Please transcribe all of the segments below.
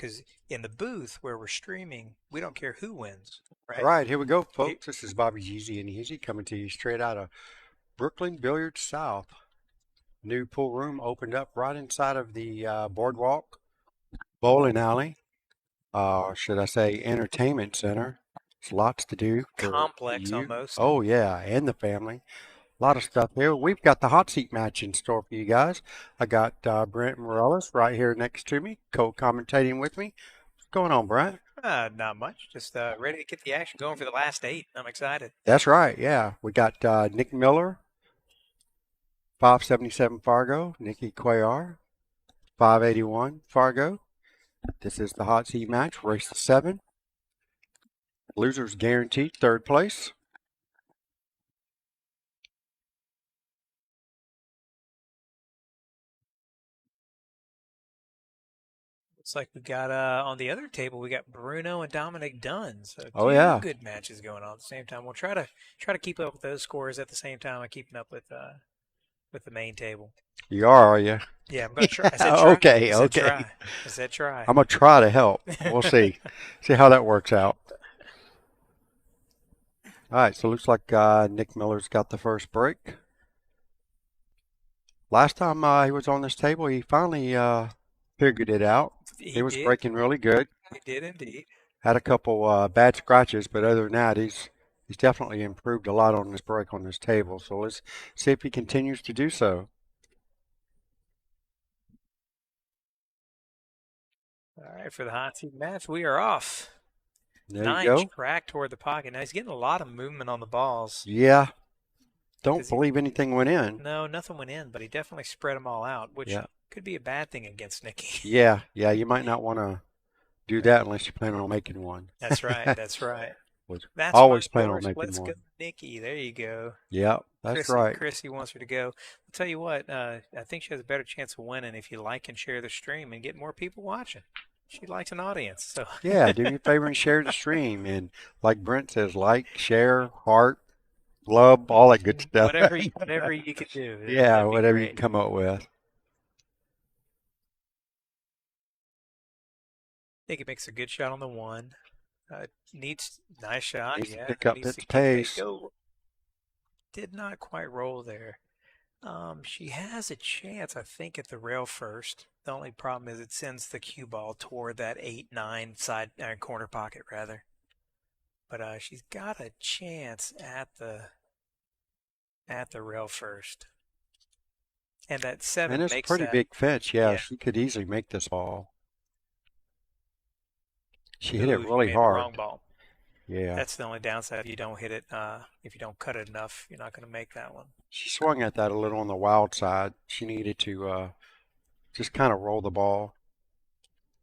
because in the booth where we're streaming, we don't care who wins, All right? right, here we go, folks. This is Bobby Yeezy and Easy coming to you straight out of Brooklyn Billiards South. New pool room opened up right inside of the Boardwalk bowling alley. Should I say entertainment center? There's lots to do for Complex you. almost. Oh yeah, and the family. A lot of stuff here. We've got the hot seat match in store for you guys. I got Brent and Mireles right here next to me, co-commentating with me. What's going on, Brent? Not much. Just ready to get the action going for the last 8. I'm excited. That's right. Yeah, we got Nick Miller 577 Fargo, Niki Cuellar, 581 Fargo. This is the hot seat match, race to 7. Losers guaranteed third place. Looks like we got on the other table we got Bruno and Dominic Dunn. So Oh two yeah, good matches going on at the same time. We'll try to keep up with those scores at the same time I'm keeping up with the main table. you are you? Yeah, I'm gonna try. I said Yeah, try. I okay, said okay. try. I said try. I'm gonna try to help. We'll see, see how that works out. All right, so looks like Nick Miller's got the first break. Last time he was on this table, he finally figured it out. He He was did. breaking really good. He did indeed. Had a couple bad scratches, but other than that, he's definitely improved a lot on this break on this table. So let's see if he continues to do so. All right, for the hot seat match, we are off. There you 9 go. track toward the pocket. Now he's getting a lot of movement on the balls. Yeah, don't 'Cause he, believe anything went in. no, nothing went in, but he definitely spread them all out, which Yeah, could be a bad thing against Nicky. yeah. You might not want to do that unless you plan on making one. That's right. That's right. Was That's my always plan on horse. making Let's go, one. Nicky. There you go. Yeah, that's right. Chrissy wants her to go. I'll tell you what. I think she has a better chance of winning if you like and share the stream and get more people watching. She likes an audience, so Yeah, do me a favor and share the stream. And like Brent says, like, share, heart, love, all that good stuff. whatever you could do. Yeah, That'd be whatever you can great. come up with. Nicky makes a good shot on the 1. Needs nice shot. Needs to Yeah, pick up needs its to keep pace. pace. Go. Did not quite roll there. She has a chance, I think, at the rail first. The only problem is it sends the cue ball toward that 8-9 side corner pocket rather. But she's got a chance at the rail first. And that 7 And it's a makes pretty that. big fetch. Yeah, Yeah. she could easily make this ball. She hit it Ooh, you really made the wrong hard. ball. Yeah. That's the only downside. If you don't hit it, if you don't cut it enough, you're not going to make that one. She swung at that a little on the wild side. She needed to just kind of roll the ball.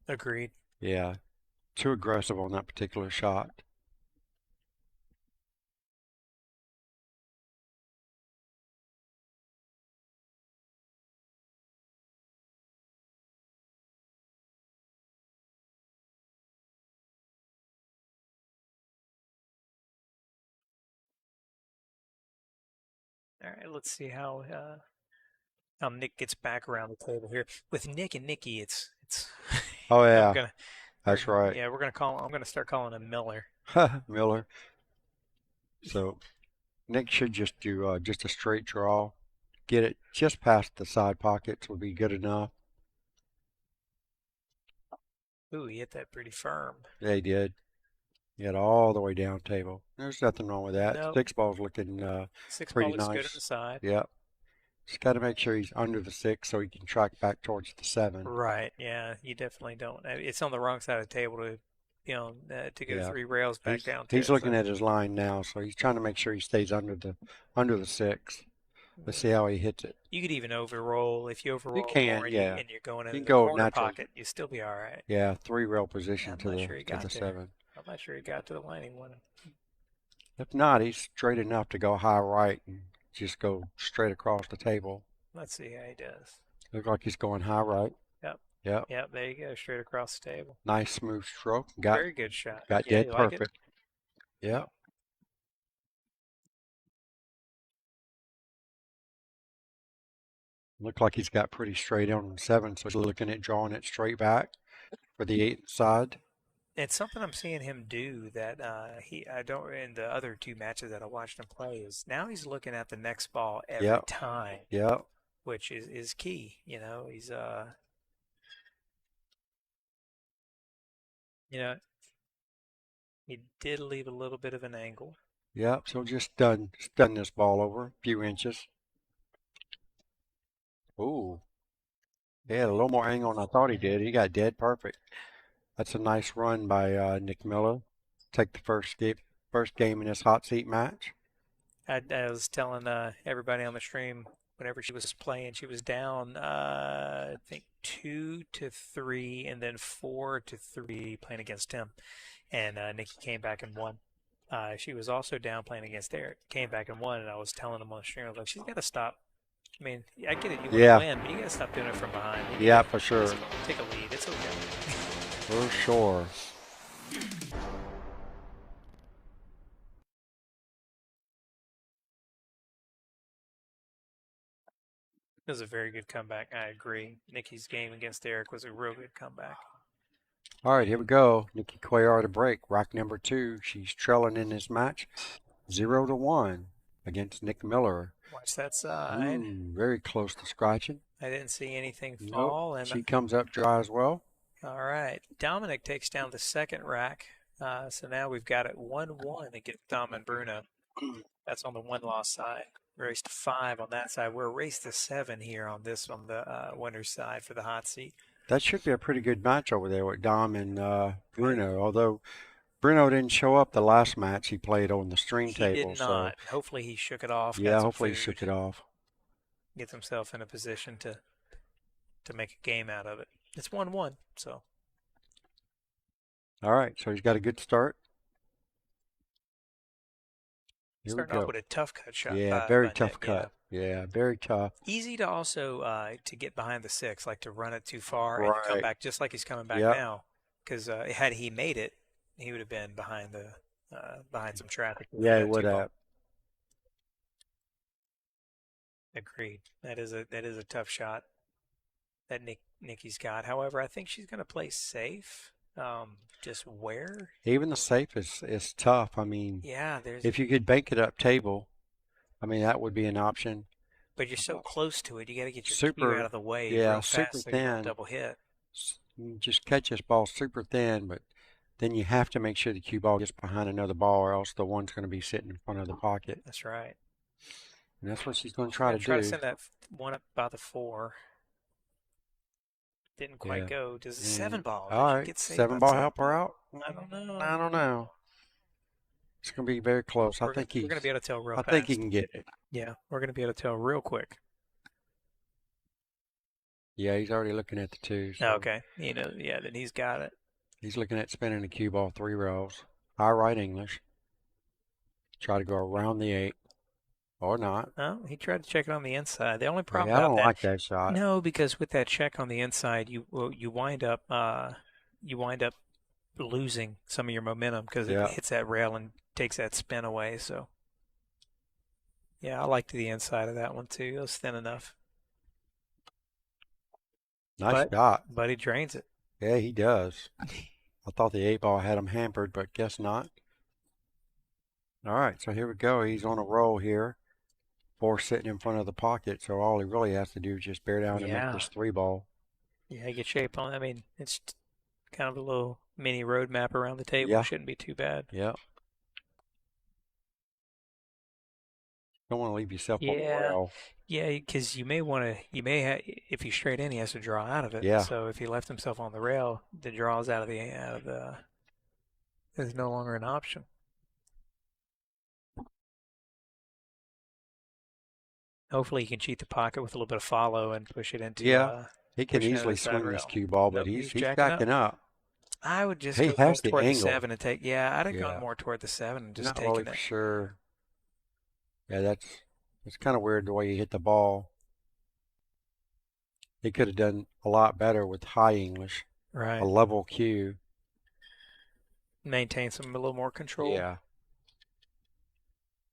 Agreed. Yeah. Too aggressive on that particular shot. All right, let's see how Nick gets back around the table here. With Nick and Nicky, it's Oh I'm yeah, gonna that's right. yeah, I'm gonna start calling him Miller. Miller. So Nick should just do just a straight draw. Get it just past the side pockets would be good enough. Ooh, he hit that pretty firm. Yeah, he did. He got all the way down table. There's nothing wrong with that. Nope. Six ball's looking 6 ball pretty looks good on the nice. side. Yep. Just got to make sure he's under the 6 so he can track back towards the 7. Right. Yeah, you definitely don't. It's on the wrong side of the table to to go Yeah. 3 rails back down to. He's looking So at his line now, so he's trying to make sure he stays under the 6. Let's see how he hits it. you could even overroll if you You overroll can, more yeah. and you're going You into can the go corner naturally. pocket, you still be all right. Yeah, 3 rail position I'm to not sure he the got there. 7. I'm not sure he got to the lining one. If not, he's straight enough to go high right and just go straight across the table. Let's see how he does. Looks like he's going high right. Yep. Yep. Yep. There you go. Straight across the table. Nice smooth stroke. Got Very good shot. got Yeah, dead you like it? perfect. Yep. Looked like he's got pretty straight on 7, so he's looking at drawing it straight back. for the 8 side. It's something I'm seeing him do that I don't in the other two matches that I watched him play is now he's looking at the next ball every Yep, time, yep, which is key. He's you know he did leave a little bit of an angle. yep. So just stun this ball over a few inches. Ooh, he had a little more angle than I thought he did. He got dead perfect. That's a nice run by Nick Miller. Take the first game in this hot seat match. I was telling everybody on the stream whenever she was playing, she was down I think 2-3 and then 4-3 playing against him, and Nikki came back and won. She was also down playing against Eric, came back and won, and I was telling him on the stream, I was like, she's got to stop. I mean, I get it, you want to Yeah, win, but you got to stop doing it from behind. You need yeah, to for sure, just take a lead. It's okay. for sure. It was a very good comeback. I agree. Nikki's game against Eric was a real good comeback. All right, here we go. Niki Cuellar to break. Rack number 2. She's trailing in this match 0-1 against Nick Miller. Watch that side. Ooh, very close to scratching. I didn't see anything Nope. fall. And She comes up dry as well. all right, Dominic takes down the second rack. So now we've got it 1-1 against Dom and Bruno. That's on the one-loss side. Race to 5 on that side. We're race to 7 here on the winner's side for the hot seat. That should be a pretty good match over there with Dom and Bruno. Although Bruno didn't show up the last match he played on the string He table. did So not. Hopefully he shook it off. yeah, Got some hopefully he food, shook it off. gets himself in a position to make a game out of it. It's 1-1, so All right, so he's got a good start. Here we starting off go. with a tough cut shot Yeah, by very Nick. tough cut. Yeah, very tough. Easy to also to get behind the 6, like to run it too far and come Right. back just like he's coming back Yep. now. Because had he made it, he would have been behind behind some traffic. Yeah, he would have. Agreed. That is a tough shot that Nikki's got. However, I think she's going to play safe. Just where? Even the safe is tough. I mean, Yeah, there's. if you could bank it up table, I mean that would be an option. But you're so cue to it, you got to get your cue out Super, of the way yeah, real super fast so you don't thin. double hit. You just catch this ball super thin, but then you have to make sure the cue ball gets behind another ball, or else the one's going to be sitting in front of the pocket. That's right. And that's what she's going to She's try going to to try to do. send that one up by the 4. Didn't quite Yeah. go. Does the 7 ball? All Did right, get saved 7 by ball the help her 7? out? I don't know. I don't know. It's going to be very close. We're going to be able to tell real I fast. think he can get it. Yeah, we're going to be able to tell real quick. Yeah, he's already looking at the 2. So Okay. Yeah, then he's got it. he's looking at spinning the cue ball 3 rows. High right English. Try to go around the 8. Or not. Oh, he tried to check it on the inside. The only problem Yeah, I about don't that, like that shot. no, because with that check on the inside, you wind up losing some of your momentum because it Yeah. hits that rail and takes that spin away. So, yeah, I liked the inside of that one too. It was thin enough. Nice shot. But he drains it. Yeah, he does. I thought the 8 ball had him hampered, but guess not. All right, so here we go. He's on a roll here. 4 sitting in front of the pocket, so all he really has to do is just bear down and make this 3 ball. Yeah, get shape on. I mean, it's kind of a little mini road map around the table. Yeah. Shouldn't be too bad. Yeah. Don't want to leave yourself on the rail. Yeah, because if you straight in, he has to draw out of it. Yeah. So if he left himself on the rail, the draws out of there's no longer an option. Hopefully, he can cheat the pocket with a little bit of follow and push it into. Yeah, he can push it into easily the side swing this rail. cue ball, but Nope, he's jacking backing up. I would just He go more has the toward the angle. 7 and take. Yeah, I'd have Yeah. gone more toward the 7 and just Not taken really it. for sure. Yeah, it's kind of weird the way he hit the ball. He could have done a lot better with high English, Right. a level cue. Maintain a little more control. Yeah.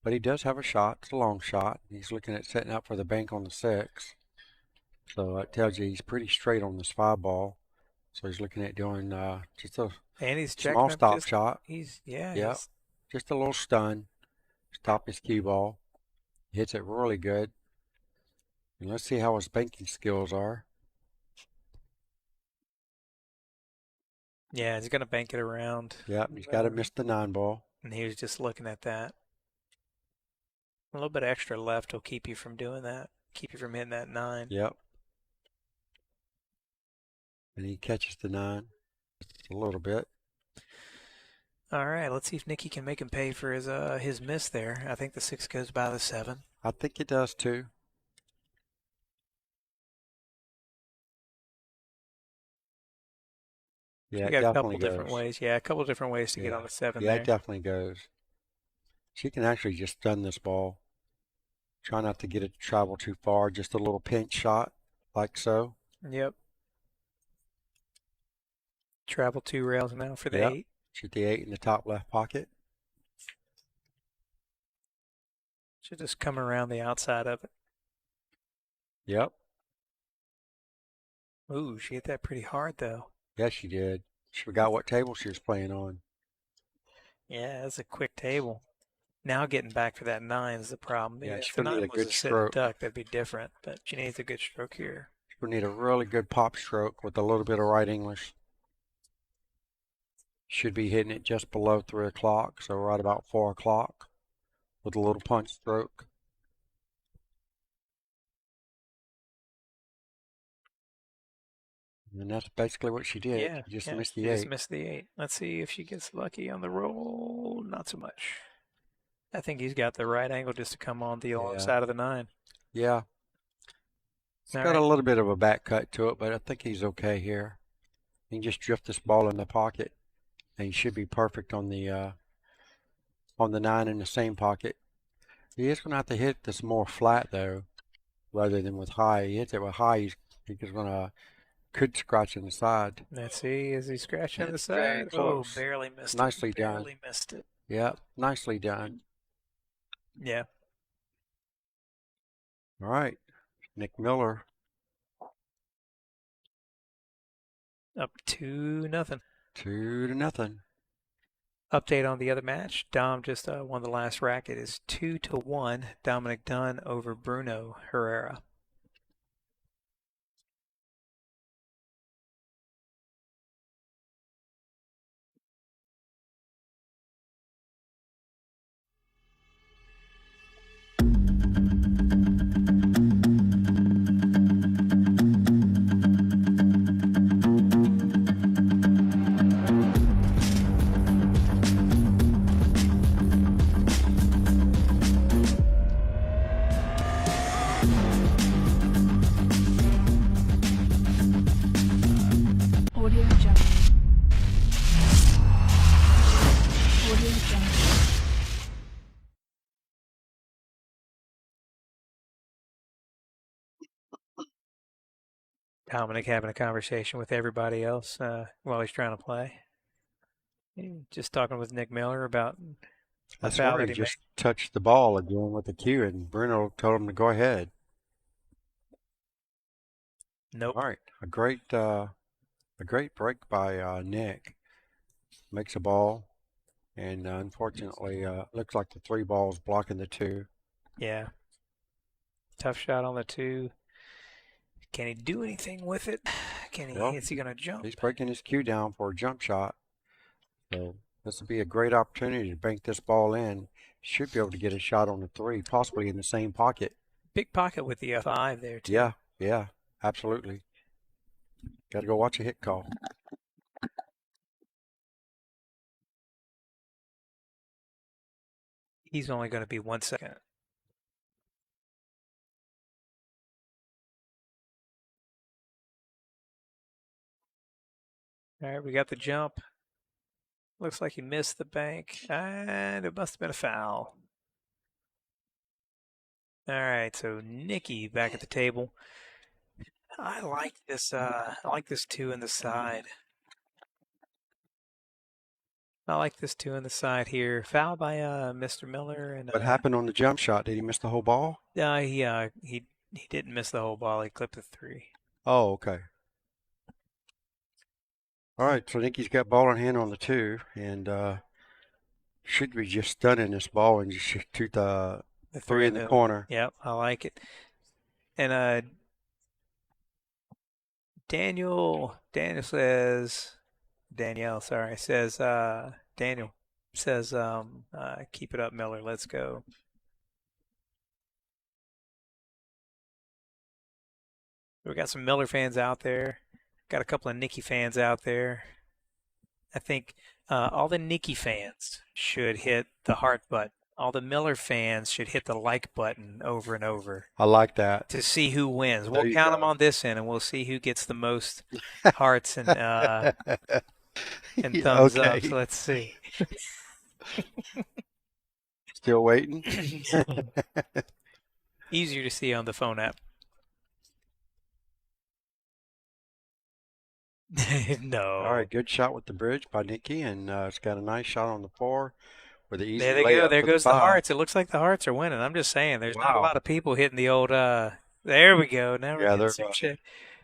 But he does have a shot. It's a long shot. He's looking at setting up for the bank on the 6. So that tells you he's pretty straight on this 5 ball. So he's looking at doing just a And he's small checking up stop just, shot. yeah, Yep, he's, just a little stun. Stop his cue ball. Hits it really good. And let's see how his banking skills are. yeah, he's going to bank it around. Yep, he's got to miss the 9 ball. And he was just looking at that. A little bit extra left will keep you from doing that, keep you from hitting that 9. Yep. And he catches the 9 just a little bit. All right, let's see if Niki can make him pay for his miss there. I think the 6 goes by the 7. I think it does too. So Yeah, you it got a definitely couple different goes. ways. Yeah, a couple different ways to get Yeah. on the 7 Yeah, it there. definitely goes. She can actually just stun this ball. Try not to get it to travel too far. Just a little pinch shot, like so. Yep. Travel 2 rails now for the Yep. 8. Shoot the 8 in the top left pocket. Should just come around the outside of it. Yep. Ooh, she hit that pretty hard though. Yes, she did. She forgot what table she was playing on. Yeah, that's a quick table. Now getting back for that 9 is the problem. Yeah, If she's the going to need 9 a was good a sitting stroke. duck, that'd be different. But she needs a good stroke here. She's going to need a really good pop stroke with a little bit of right English. Should be hitting it just below 3 o'clock, so right about 4 o'clock with a little punch stroke. And that's basically what she did. Yeah, She just yeah, missed she the just 8. missed the 8. Let's see if she gets lucky on the roll. Not so much. I think he's got the right angle just to come on the Yeah. alongside of the 9. Yeah. It's All got a right. little bit of a back cut to it, but I think he's okay here. He can just drift this ball in the pocket, and he should be perfect on the 9 in the same pocket. He is going to have to hit this more flat though, rather than with high. He hits it with high, he's gonna could scratch in the side. Let's see. Is he scratching on the That's very side? Oh, close. barely missed it. Nicely done. Barely missed it. Yeah, nicely done. Yeah. All right, Nick Miller. Up 2-0. 2-0. Update on the other match. Dom just won the last racket. Is 2-1. Dominic Dunn over Bruno Herrera. Audio Jungle. Audio Jungle. Dominic having a conversation with everybody else while he's trying to play. Just talking with Nick Miller about a That's foul where that he he made. just touched the ball again with the cue, and Bruno told him to go ahead. Nope. All right, a great break by Nick. Makes a ball, and unfortunately, looks like the 3 ball's blocking the 2. Yeah. Tough shot on the 2. Can he do anything with it? Well, Is he going to jump? he's breaking his cue down for a jump shot. So this will be a great opportunity to bank this ball in. Should be able to get a shot on the 3, possibly in the same pocket. Big pocket with the 5 there, too. Yeah, yeah, absolutely. Got to go watch a hit call. He's only going to be 1 second. All right, we got the jump. Looks like he missed the bank, and it must have been a foul. All right, so Niki back at the table. I like this. I like this 2 in the side. I like this 2 in the side here. Foul by Mr. Miller, and What happened on the jump shot? Did he miss the whole ball? he didn't miss the whole ball. He clipped the 3. Oh, okay. All right, so Nikki's got ball in hand on the 2, and should be just stunning this ball and just shoot the The 3 three in in the the corner. Yep, I like it. And Daniel says Danielle, sorry, says Daniel says keep it up, Miller. Let's go. We got some Miller fans out there. Got a couple of Niki fans out there. I think all the Niki fans should hit the heart button. All the Miller fans should hit the like button over and over I like that. to see who wins. There We'll you count them go. on this end, and we'll see who gets the most hearts and thumbs up. So Okay, let's see. still waiting. Easier to see on the phone app. All No. right, good shot with the bridge by Nikki, and it's got a nice shot on the 4 with an easy There they go. layup There for the goes the 5. hearts. It looks like the hearts are winning. I'm just saying, there's not a Wow. lot of people hitting the old. There we go. Now we're Yeah, getting some shit.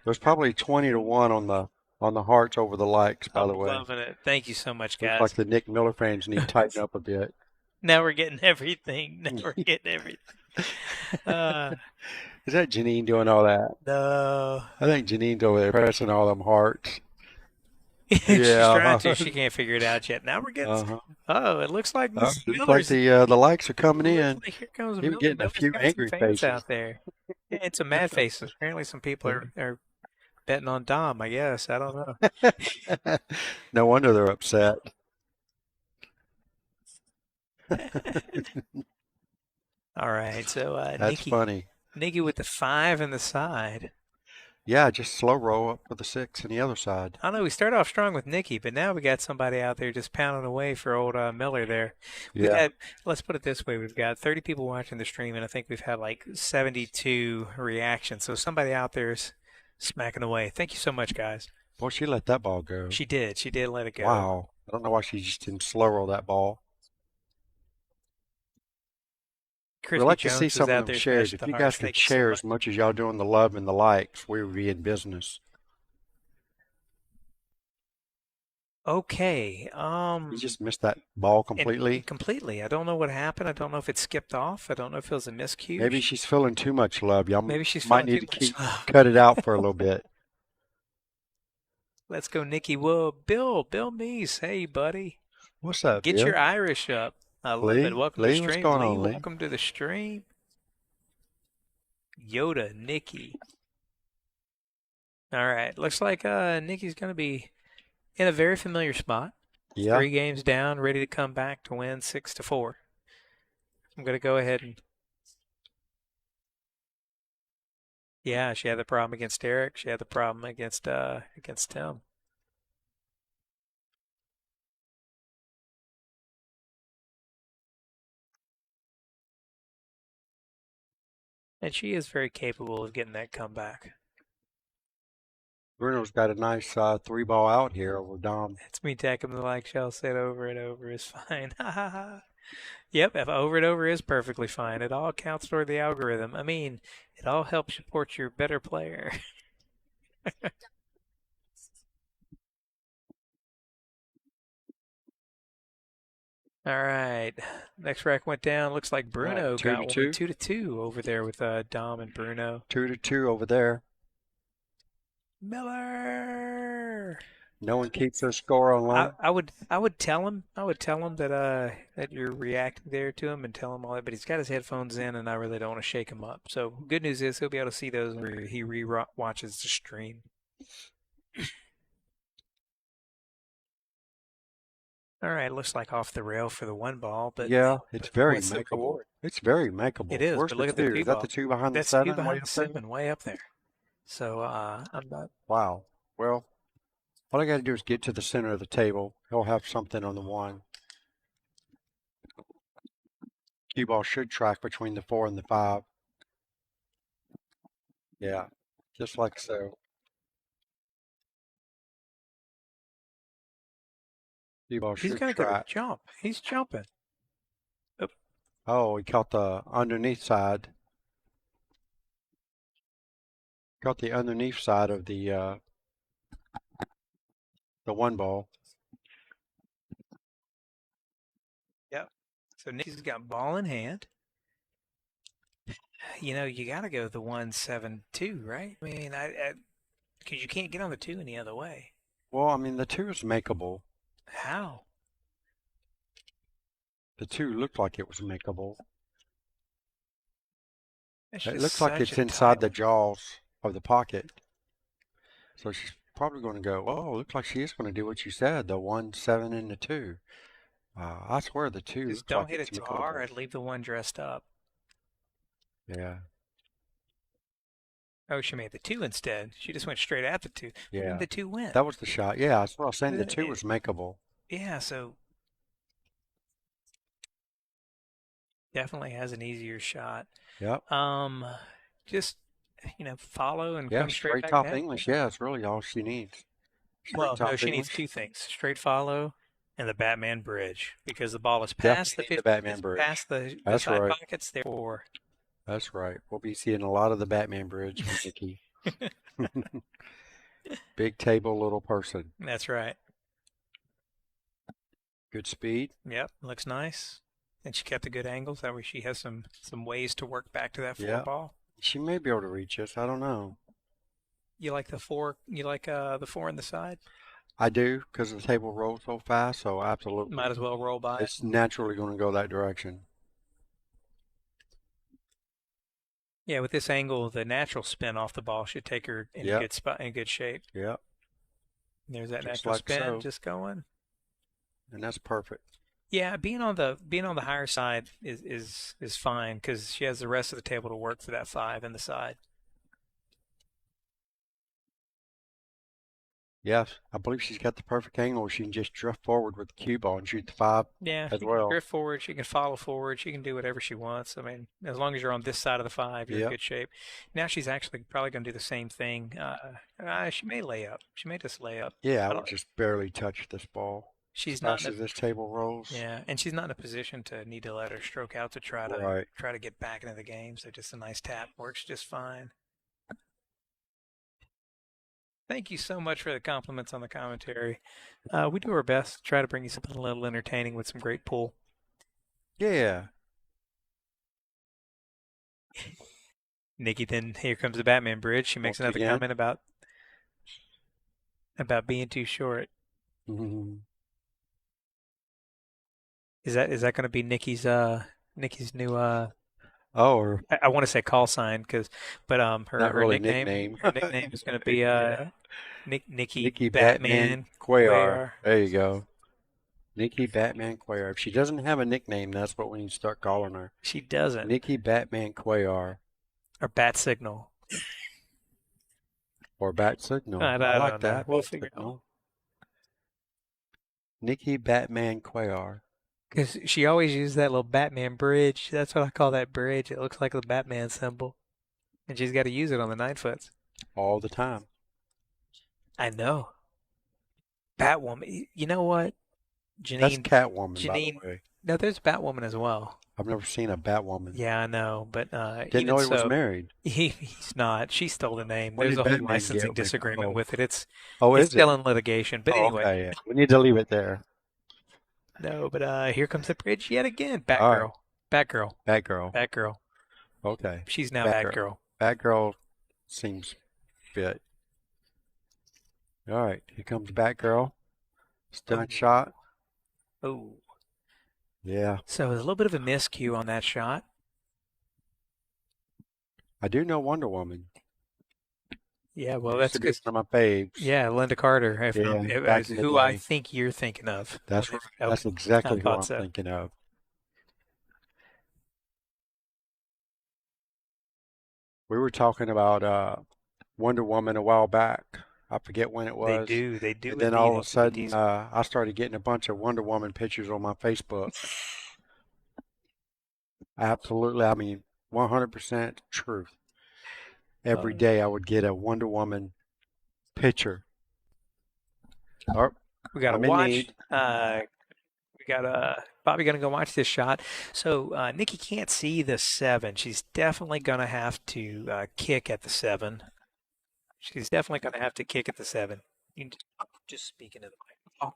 there's probably 20 to 1 on the hearts over the likes, by the I'm way. loving it. Thank you so much, Looks like guys. the Nick Miller fans need to tighten up a bit. Now we're getting everything. Now we're getting everything. Uh, Is that Janine doing all that? no. I think Janine's over there pressing all them hearts. She's trying Yeah. to. She can't figure it out yet. Now we're getting. Uh-huh. Oh, it looks like Mrs. Looks like Miller's. the likes are coming in. Looks like here comes Even Miller. getting a Miller's few got some angry fans faces. out there. Yeah, it's some mad faces. Apparently, some people are betting on Dom. I guess I don't know. No wonder they're upset. All right, so That's funny. Niki with the 5 in the side. Yeah, just slow roll up for the 6 on the other side. I don't know. We started off strong with Niki, but now we got somebody out there just pounding away for old Miller there. We've Yeah. had, let's put it this way, we've got 30 people watching the stream, and I think we've had like 72 reactions. So somebody out there is smacking away. Thank you so much, guys. Boy, she let that ball go. She did. She did let it go. Wow. I don't know why she just didn't slow roll that ball. We'd Crispy like to Jones see was some of out them there shares. smashing If the you hearts. guys could Thank you so share much. as much as y'all doing the love and the likes, we would be in business. Okay. You just missed that ball And completely. completely. I don't know what happened. I don't know if it skipped off. I don't know if it was a miscue. Maybe she's feeling too much love. Y'all Maybe she's might feeling need too to much love. cut it out for a little bit. Let's go, Niki. Whoa, Bill Meese. Hey, buddy. What's up, Get Bill? your Irish up. I love it. Welcome to the Lee, what's stream. going Lee, on, Lee? welcome to the stream. Yoda, Niki. All right. Looks like Niki's going to be in a very familiar spot. Yeah. 3 games down, ready to come back to win 6-4. I'm going to go ahead and. Yeah, she had the problem against Eric. She had the problem against Tim. And she is very capable of getting that comeback. Bruno's got a nice 3-ball out here over Dom. It's me taking the like shell said over and over is fine. Yep, if over and over is perfectly fine. It all counts toward the algorithm. I mean, it all helps support your better player. All right. Next rack went down. Looks like Bruno Right, 2 to got 2. one 2-2 over there with Dom and Bruno. 2-2 over there. Miller. No one keeps their score online. I would tell him that you're reacting there to him and tell him all that, but he's got his headphones in and I really don't want to shake him up. So good news is he'll be able to see those when he re-watches the stream. All right, looks like off the rail for the 1 ball, but Yeah, it's very what's the makeable. reward? It's very makeable. It is, Where's but the look at the 2? Is 2 that ball. the 2 behind the That's 7? 2 behind Way the up there? 7, way up there. So I'm not. Wow. Well, all I got to do is get to the center of the table. He'll have something on the 1. Cue ball should track between the 4 and the 5. Yeah, just like so. Cue ball He's should gonna go track. jump. He's jumping. Oop. Oh, he caught the underneath side. Got the underneath side of the The one ball. Yep. So Nikki's got ball in hand. You know, you got to go the 1-7-2, right? I mean, because you can't get on the 2 any other way. Well, I mean, the 2 is makeable. How? The 2 looked like it was makeable. That's It just looks like such it's a inside tight the one. jaws of the pocket. So she's probably going to go, oh, looks like she is going to do what you said, the 1-7 and the 2. I swear the 2 Just looks don't like hit it's it too makeable. hard. Leave the 1 dressed up. Yeah, Oh, she made the 2 instead. She just went straight at the 2. Where yeah. did the 2 went? That was the shot. Yeah, that's what I was saying. The Uh, 2 was makeable. Yeah, so definitely has an easier shot. Yep. Just follow and Yeah, come straight straight back top net. English. Yeah, it's really all she needs. Straight Well, no, top she needs English. 2 things: straight follow and the Batman bridge, because the ball is past Definitely the need the 50, Batman it's bridge. past the That's side right. pockets. Therefore, That's right. We'll be seeing a lot of the Batman bridge from Nikki. Big table, little person. that's right. Good speed. Yep, looks nice. And she kept the good angles. That way, she has some ways to work back to that 4 Yeah. ball. She may be able to reach us. I don't know. You like the 4? You like the 4 on the side? I do because the table rolls so fast. So Might absolutely, as well roll by it. it's naturally going to go that direction. Yeah, with this angle, the natural spin off the ball should take her in a Yep. good spot, in good shape. Yep. There's that Just natural like spin so. just going. And that's perfect. Yeah, being on the higher side is fine because she has the rest of the table to work for that 5 in the side. Yes, I believe she's got the perfect angle. She can just drift forward with the cue ball and shoot the 5 Yeah, as she can well. drift forward, she can follow forward, she can do whatever she wants. I mean, as long as you're on this side of the 5, you're in Yep. good shape. Now she's actually probably going to do the same thing. She may lay up. She may just lay up. Yeah, I I would don't, just barely touch this ball. As she's not fast in as this table rolls. Yeah, and she's not in a position to need to let her stroke out to Right. try to get back into the game. So just a nice tap works just fine. Thank you so much for the compliments on the commentary. We do our best to try to bring you something a little entertaining with some great pool. Yeah. Nikki, then here comes the Batman bridge. She makes Once another again. comment about being too short. Mhm. Is that going to be Nikki's new Oh, or I want to say call sign but not her really nickname nickname. is going to be Yeah. Nikki Nikki Batman Batman Cuellar. Cuellar. There you go. Nikki Batman Cuellar. If she doesn't have a nickname, that's what we need to start calling her. She doesn't. Nikki Batman Cuellar. Or Bat Signal. Or Bat Signal. I I like don't know. that. We'll Bat figure it out. Signal. Nikki Batman Cuellar. Because she always used that little Batman bridge. That's what I call that bridge. It looks like the Batman symbol. And she's got to use it on the 9-foots. All the time. I know. Batwoman. You know what? That's Catwoman, by the Janine. way. No, there's Batwoman as well. I've never seen a Batwoman. Yeah, I know. But Didn't even know he was so, married. he's not. She stole the name. When There's did a whole Batman licensing get? disagreement Oh, with it. It's oh, it's is it? still in litigation. But Oh, anyway, okay, yeah. We need to leave it there. no. But here comes the bridge yet again. All right. Batgirl. Batgirl. Batgirl. Okay. She's now Batgirl. Batgirl. Batgirl seems fit. All right. Here comes Batgirl. Stunt Oh. shot. Oh. Yeah. So there's a little bit of a miscue on that shot. I do know Wonder Woman. Yeah, well, Used that's to be good. one of my faves. Yeah, Linda Carter, Yeah, back in the who I day. think you're thinking of. That's right. Okay, That's I exactly who I'm thought so. thinking of. We were talking about Wonder Woman a while back. I forget when it They was. do And indeed. then all of a That's sudden, indeed. I started getting a bunch of Wonder Woman pictures on my Facebook. Absolutely. I mean, 100% truth. Every day I would get a Wonder Woman picture. Oh, We got to I'm in watch. need. We got Bobby gonna go watch this shot. So Nikki can't see the 7. She's definitely gonna have to kick at the 7. She's definitely gonna have to kick at the 7. Just speaking to the mic. Oh,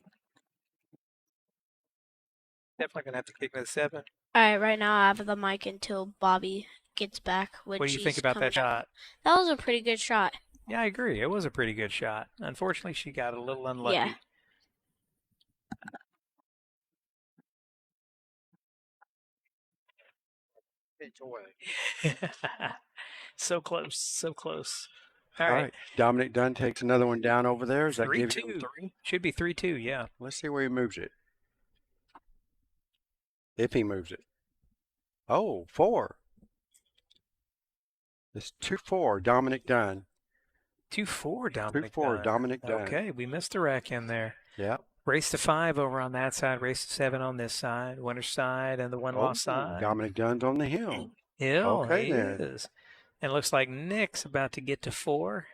definitely gonna have to kick to the 7. Alright, right now I have the mic until Bobby gets back, which What do you think he's about coming that up. shot? That was a pretty good shot. Yeah, I agree. It was a pretty good shot. Unfortunately, she got a little unlucky. Yeah. So close, so close. All right. Dominic Dunn takes another one down over there. Does that give 3-2. him 3? Should be 3-2, yeah. Let's see where he moves it. If he moves it. Oh, 4. It's 2-4, Dominic Dunn. 2-4, Dominic 2-4, Dunn. Dominic Dunn. Okay, we missed the rack in there. Yeah. Race to 5 over on that side, race to 7 on this side, winner's side and the one-loss side. Dominic Dunn's on the hill. Okay, he then. is. And it looks like Nick's about to get to 4.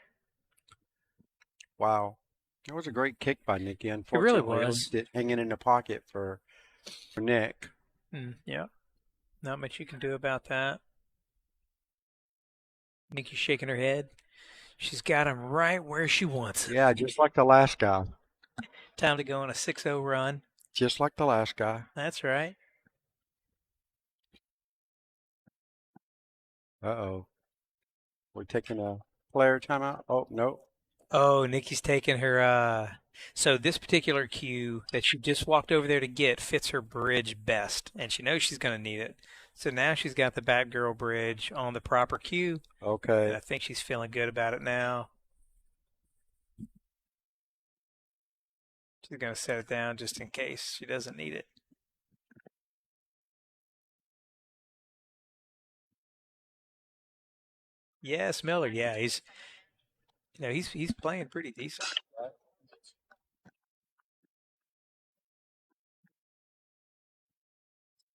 Wow. That was a great kick by Nikki. really Unfortunately, was. left it hanging in the pocket for Nick. Yeah, not much you can do about that. Nikki's shaking her head. She's got him right where she wants him. Yeah, just like the last guy. Time to go on a 6-0 run. Just like the last guy. That's right. Uh-oh. We're taking a player timeout? Oh, no. Oh, Nikki's taking her, so this particular cue that she just walked over there to get fits her bridge best, and she knows she's going to need it. So now she's got the Batgirl bridge on the proper cue. Okay. And I think she's feeling good about it now. She's going to set it down just in case she doesn't need it. Yes, Miller. Yeah, he's playing pretty decent.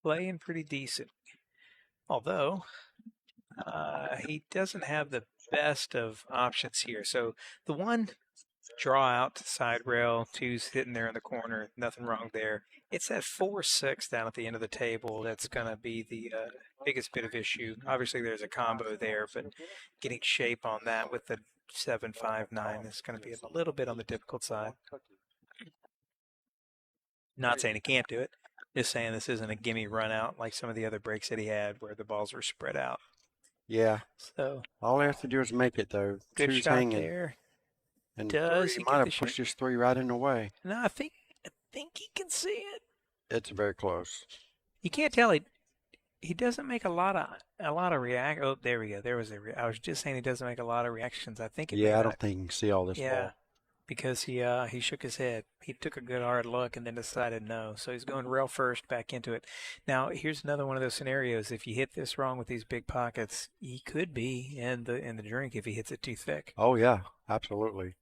Playing pretty decent. Although he doesn't have the best of options here. So the one draw out to side rail, 2's sitting there in the corner, nothing wrong there. It's that 4-6 down at the end of the table that's going to be the biggest bit of issue. Obviously, there's a combo there, but getting shape on that with the 7-5-9 is going to be a little bit on the difficult side. Not saying he can't do it. Just saying this isn't a gimme run out like some of the other breaks that he had where the balls were spread out. Yeah. So all he has to do is make it, though. Good 2's shot hanging. there. And Does 3 he might get have the pushed shape? his 3 right in the way. No, I think he can see it. It's very close. You can't tell he doesn't make a lot of react. Oh, there we go. There was I was just saying he doesn't make a lot of reactions. I think. Yeah, I don't think he can see all this ball. Because he shook his head. He took a good hard look and then decided no. So he's going rail first back into it. Now here's another one of those scenarios. If you hit this wrong with these big pockets, he could be in the drink if he hits it too thick. Oh yeah, absolutely.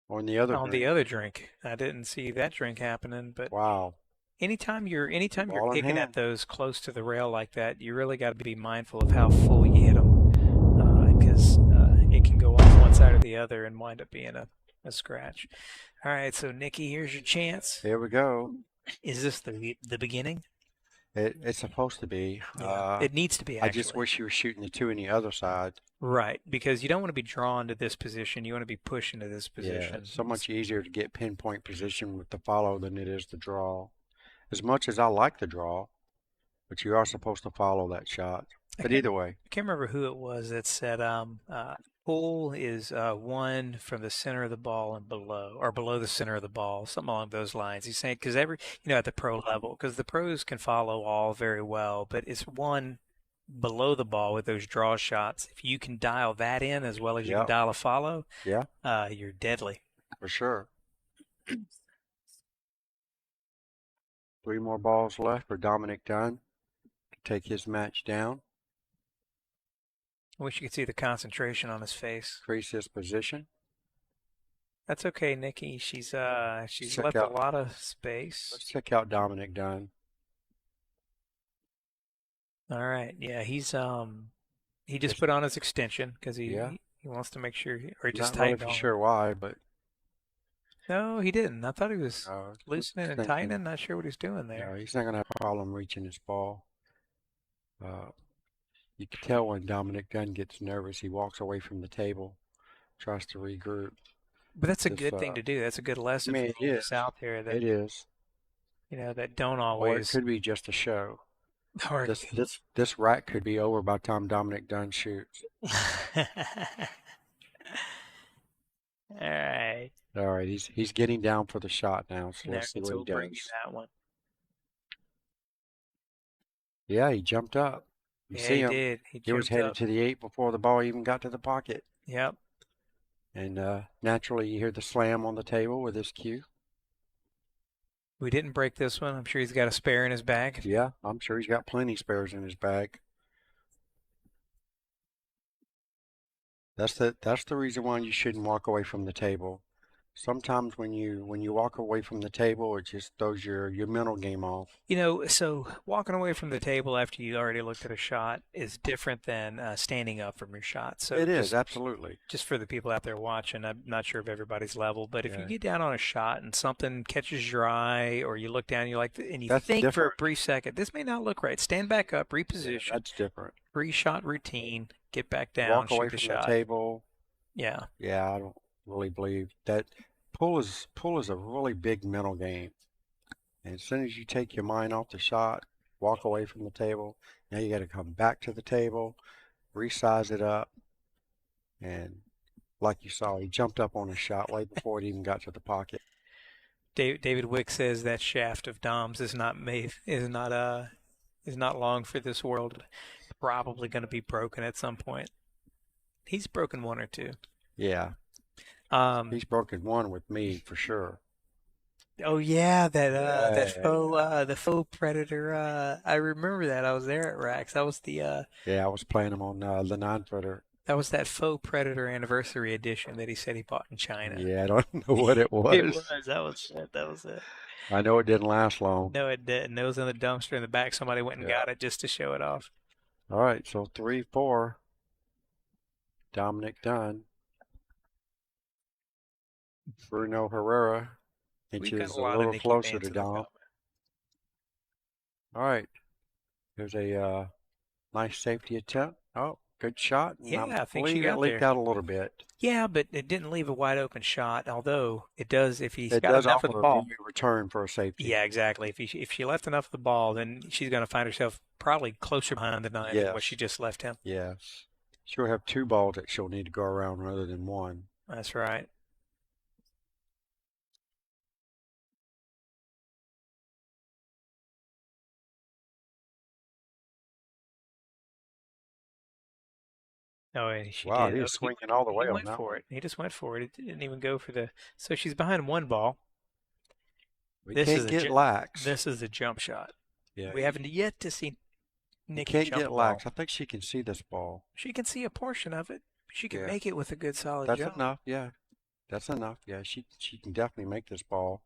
On the other drink, I didn't see that drink happening. But wow. Anytime you're Ball in kicking hand. at those close to the rail like that, you really got to be mindful of how full you hit them, because it can go off one side or the other and wind up being a scratch. All right, so Nikki, here's your chance. Here we go. Is this the beginning? It's supposed to be. Yeah, it needs to be. Actually. I just wish you were shooting the 2 in the other side. Right, because you don't want to be drawn to this position. You want to be pushed into this position. Yeah, it's so much easier to get pinpoint position with the follow than it is the draw. As much as I like the draw, but you are supposed to follow that shot. But either way. I can't remember who it was that said pull is 1 from the center of the ball and below, or below the center of the ball, something along those lines. He's saying because at the pro level, because the pros can follow all very well, but it's 1 below the ball with those draw shots. If you can dial that in as well as you can dial a follow, you're deadly. For sure. 3 more balls left for Dominic Dunn to take his match down. I wish you could see the concentration on his face. Increase his position. That's okay, Nikki. She's left a lot of space. Let's check out Dominic Dunn. All right. Yeah, he just put on his extension because he wants to make sure, or he just tightened on. Not really sure why, but no, he didn't. I thought he was loosening and tightening. Not sure what he's doing there. No, he's not going to have a problem reaching his ball. You can tell when Dominic Dunn gets nervous, he walks away from the table, tries to regroup. But that's a This, good thing to do. That's a good I lesson for mean, it all of is. us out there that It is. that don't Or it always. could be just a show. Or This rack could be over by the time Dominic Dunn shoots. all right. All right, he's getting down for the shot now, so Now let's see it's what he will bring you does. that one. Yeah, he jumped up. You Yeah, see he him. did. He He was jumped headed up. to the 8 before the ball even got to the pocket. Yep. And naturally, you hear the slam on the table with his cue. We didn't break this one. I'm sure he's got a spare in his bag. Yeah, I'm sure he's got plenty spares in his bag. That's the reason why you shouldn't walk away from the table. Sometimes when you walk away from the table, it just throws your mental game off. So walking away from the table after you already looked at a shot is different than standing up from your shot. So It is, absolutely. just for the people out there watching, I'm not sure if everybody's level, but if you Yeah. get down on a shot and something catches your eye, or you look down, and you That's think for a different. brief second, this may not look right. Stand back up, Yeah, reposition, that's different. pre-shot routine, get back down, Walk away shoot the from the shot. table. Yeah. Yeah, I don't really believe that. Pull is a really big mental game. And as soon as you take your mind off the shot, walk away from the table, now you got to come back to the table, resize it up, and like you saw, he jumped up on a shot way before it even got to the pocket. David Wick says that shaft of Dom's is not long for this world. Probably going to be broken at some point. He's broken one or two. Yeah, Um, he's broken one with me for sure. oh yeah, Yeah, the faux predator. I remember that. I was there at Rax. That was yeah, I was playing him on the 9-footer. that was that faux predator anniversary edition that he said he bought in China. Yeah, I don't know what it It was. was. That was it. That was it. I know it didn't last long. No, it didn't. It was in the dumpster in the back. Somebody went and Yeah. got it just to show it off. All right, so 3-4, Dominic Dunn. Bruno Herrera We've got inches a a lot of little Niki closer fans to in the Dom. comment. All right, there's a nice safety attempt. Oh, good shot. And Yeah, I think she believe it got leaked there. out a little bit. Yeah, but it didn't leave a wide open shot. Although it does if he's It got does enough of offer the a ball. very return for a safety. Yeah, exactly. If she left enough of the ball, then she's going to find herself probably closer behind the nine than what she Yes, just left him. yes. She'll have 2 balls that she'll need to go around rather than 1. That's right. Oh, and she Wow, did. he Oh, is swinging all the he way on went that for one. it. He just went for it. It didn't even go for the. So she's behind one ball. We This is can't a get lax. this is a jump shot. Yeah, We haven't yet to see you Nikki can't jump get a ball. lax. I think she can see this ball. She can see a portion of it. She can Yeah, make it with a good solid that's jump. enough. Yeah, that's enough. Yeah, she can definitely make this ball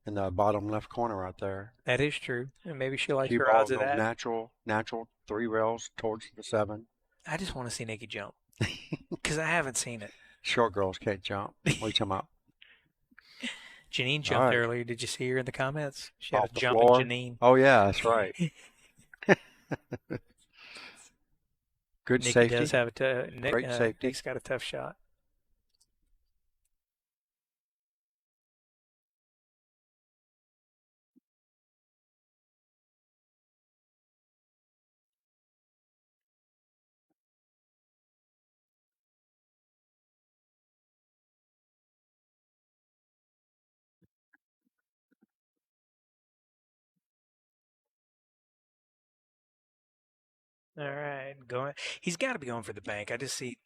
in the bottom left corner right there. That is true. And maybe she likes Cue her ball odds of goes that. natural 3 rails towards the 7. I just want to see Nikki jump because I haven't seen it. Short girls can't jump. What are you talking about? Janine All jumped right, earlier. Did you see her in the comments? She had off a the jumping floor. Janine. Oh yeah, that's right. Good Nikki does safety, have great safety. Nick's got a tough shot. All right, going. He's got to be going for the bank. I just see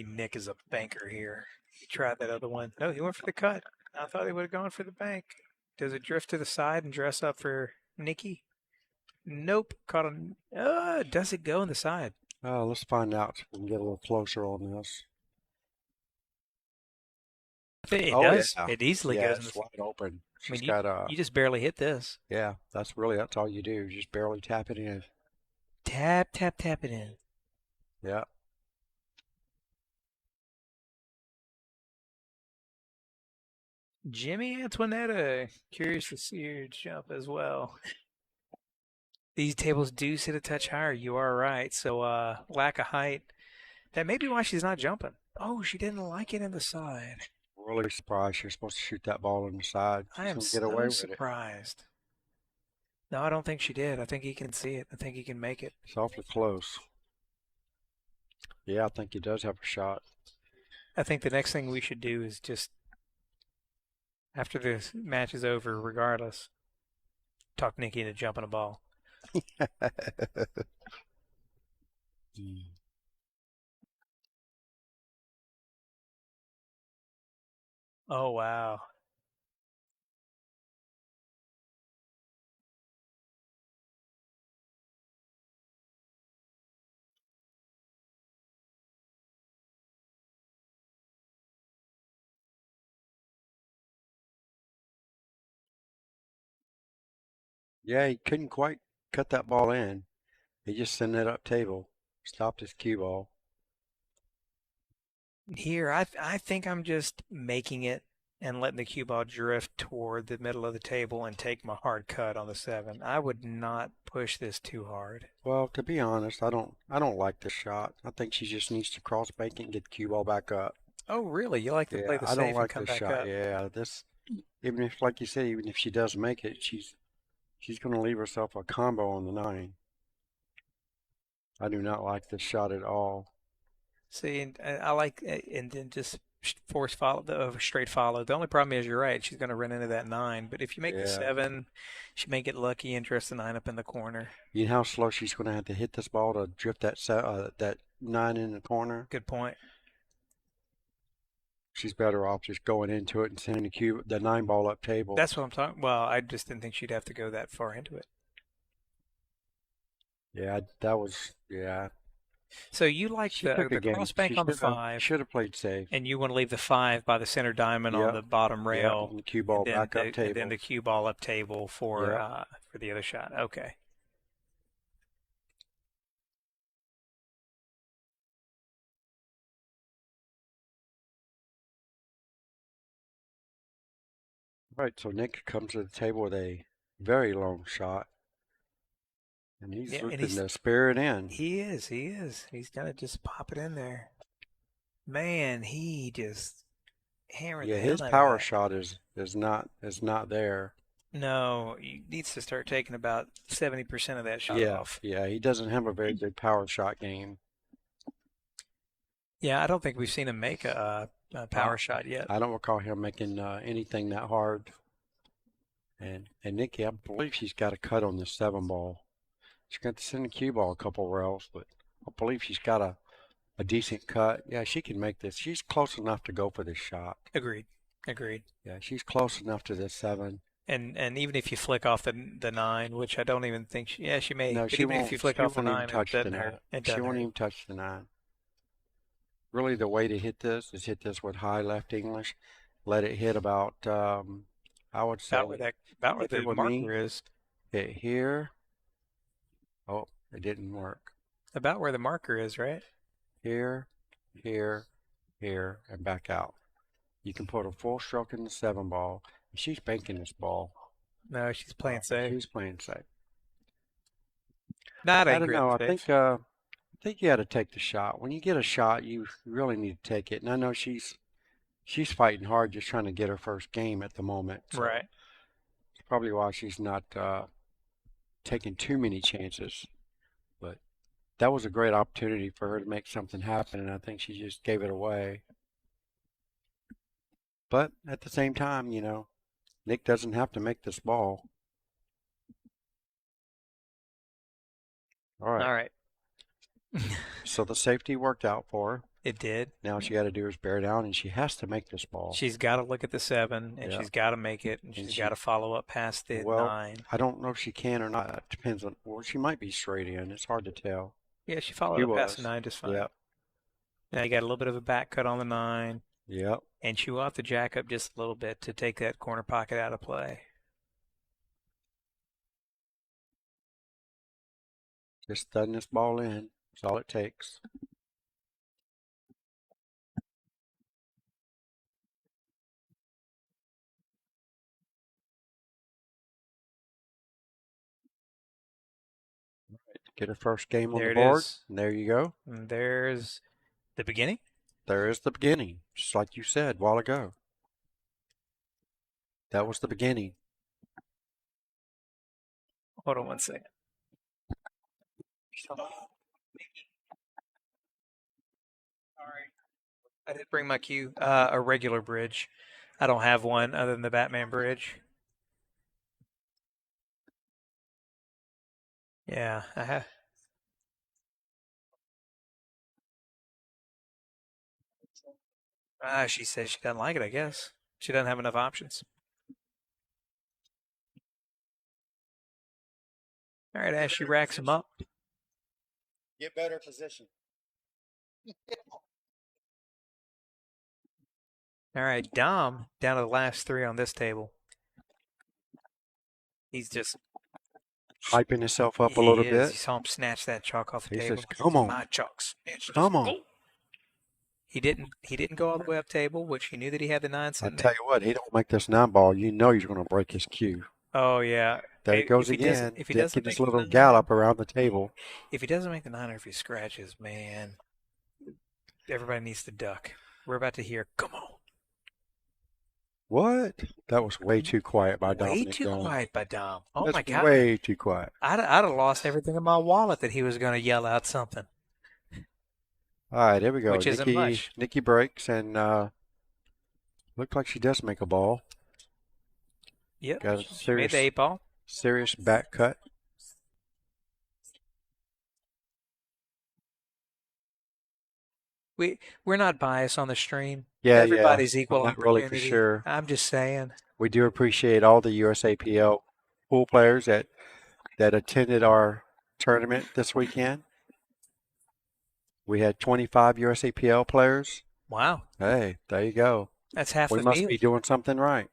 Nick as a banker here. He tried that other one. No, he went for the cut. I thought he would have gone for the bank. Does it drift to the side and dress up for Nikki? Nope. Caught him. Does it go in the side? Let's find out. We can get a little closer on this. It Oh does. yeah, It easily yeah, goes in the it's side. wide open. I mean, She's got you just barely hit this. yeah. That's all you do. Just barely tap it in. Tap, tap, tap it in. Yeah. Jimmy Antoinetta, curious to see your jump as well. These tables do sit a touch higher. You are right. So lack of height. That may be why she's not jumping. Oh, she didn't like it in the side. Really surprised you're supposed to shoot that ball in the side. I She's am gonna get away so with it. surprised. No, I don't think she did. I think he can see it. I think he can make it. It's awfully close. Yeah, I think he does have a shot. I think the next thing we should do is just, after this match is over, regardless, talk Nikki into jumping a ball. Oh, wow. Yeah, he couldn't quite cut that ball in. He just sent it up table. Stopped his cue ball. Here, I think I'm just making it and letting the cue ball drift toward the middle of the table and take my hard cut on the 7. I would not push this too hard. Well, to be honest, I don't like this shot. I think she just needs to cross bank it and get the cue ball back up. Oh, really? You like to play Yeah, the I don't safe and like come this back shot. up? Yeah, this even if, like you said, even if she does make it, she's going to leave herself a combo on the 9. I do not like this shot at all. See, and I like, and then just force follow the straight follow. The only problem is you're right. She's going to run into that 9. But if you make the Yeah, 7, she may get lucky and dress the 9 up in the corner. you know how slow she's going to have to hit this ball to drift that 9 in the corner. Good point. She's better off just going into it and sending the 9 ball up table. That's what I'm talking. Well, I just didn't think she'd have to go that far into it. Yeah, that was yeah. So you like She took a the game. cross bank She on the should have 5, should have played safe. and you want to leave the 5 by the center diamond on Yep, the bottom yep, rail, and the cue ball back up and table. then the cue ball up table Yep. for the other shot. Okay. Right, so Nick comes to the table with a very long shot, and he's Yeah, and looking to spare it in. he is. He's gonna just pop it in there. Man, he just hammered Yeah, the his hell out of power that. shot is not there. No, he needs to start taking about 70% of that shot Yeah, off. yeah, he doesn't have a very good power shot game. Yeah, I don't think we've seen him make a power shot yet. I don't recall him making anything that hard. And Nikki, I believe she's got a cut on the 7 ball. She's got to send the cue ball a couple rails, but I believe she's got a decent cut. Yeah, she can make this. She's close enough to go for this shot. Agreed. Agreed. Yeah, she's close enough to this 7. And even if you flick off the 9, which I don't even think she may, No, but she even if won't. you flick She off the won't even 9, it touch the doesn't 9. hurt. It She doesn't won't hurt. even touch the 9. Really, the way to hit this is hit this with high left English. Let it hit about, I would say, About where if it the were me, marker is. hit here. Oh, it didn't work. About where the marker is, right? Here, here, here, and back out. You can put a full stroke in the 7 ball. She's banking this ball. No, she's playing safe. She's playing safe. Not I don't angry know. at I the safe. think you had to take the shot. When you get a shot, you really need to take it. And I know she's fighting hard, just trying to get her first game at the moment. So Right. it's probably why she's not taking too many chances. But that was a great opportunity for her to make something happen, and I think she just gave it away. But at the same time, Nick doesn't have to make this ball. All right. All right. So the safety worked out for her. It did. Now she got to do is bear down, and she has to make this ball. She's got to look at the 7, and Yeah. she's got to make it, and And she's got to follow up past the Well, 9. I don't know if she can or not. It depends on. Well, she might be straight in. It's hard to tell. Yeah, she followed She up past the was. 9 just fine. Yep. Now you got a little bit of a back cut on the 9, Yep. and she will have to jack up just a little bit to take that corner pocket out of play. Just thudding this ball in. That's all it takes. Get her first game on There the it board. is. And there you go. And there's the beginning. There is the beginning, just like you said a while ago. That was the beginning. Hold on one second. Sorry. I didn't bring my cue. A regular bridge. I don't have one other than the Batman bridge. Yeah, I have. She says she doesn't like it, I guess. She doesn't have enough options. All right, as she racks them up. Get better position. All right, Dom down to the last three on this table. He's just Hyping himself up a he little is. bit. You saw him snatch that chalk off the He table. says, "Come on, My chalks. come on." He didn't go all the way up table, which he knew that he had the nine I sitting tell there. you what, he don't make this 9-ball. You know he's going to break his cue. Oh yeah. There he goes If he doesn't- again. if he doesn't Taking his make the little nine- gallop around the table. If he doesn't make the nine or if he scratches, man, everybody needs to duck. We're about to hear, come on. What? That was way too quiet by Way Dominic. too Dunn. quiet by Dom. Oh That's my God. way too quiet. I'd have lost everything in my wallet that he was going to yell out something. All right, here we go. Which isn't much. Nikki breaks and looked like she does make a ball. Yep. Got a She made the 8-ball. serious back cut. We're not biased on the stream. Yeah, Everybody's yeah. equal I'm not really for opportunity. sure. I'm just saying. We do appreciate all the USAPL pool players that attended our tournament this weekend. We had 25 USAPL players. Wow. Hey, there you go. That's half We the must field. be doing something right.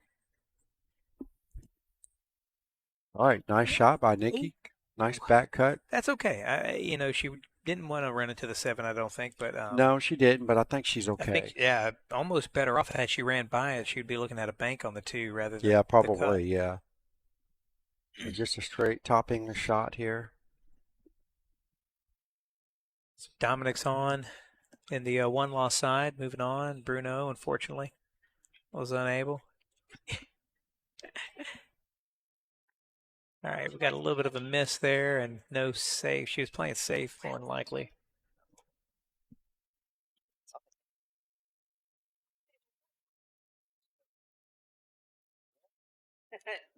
All right, nice shot by Nikki. Nice back cut. That's okay. She didn't want to run into the 7, I don't think, but No, she didn't, but I think she's I okay. think, yeah, almost better off had she ran by it. She'd be looking at a bank on the 2 rather than Yeah, the cut. probably, yeah. Just a straight topping the shot here. Dominic's on in the one-loss side. Moving on. Bruno, unfortunately, was unable. All right, we got a little bit of a miss there and no save. She was playing safe, more than likely.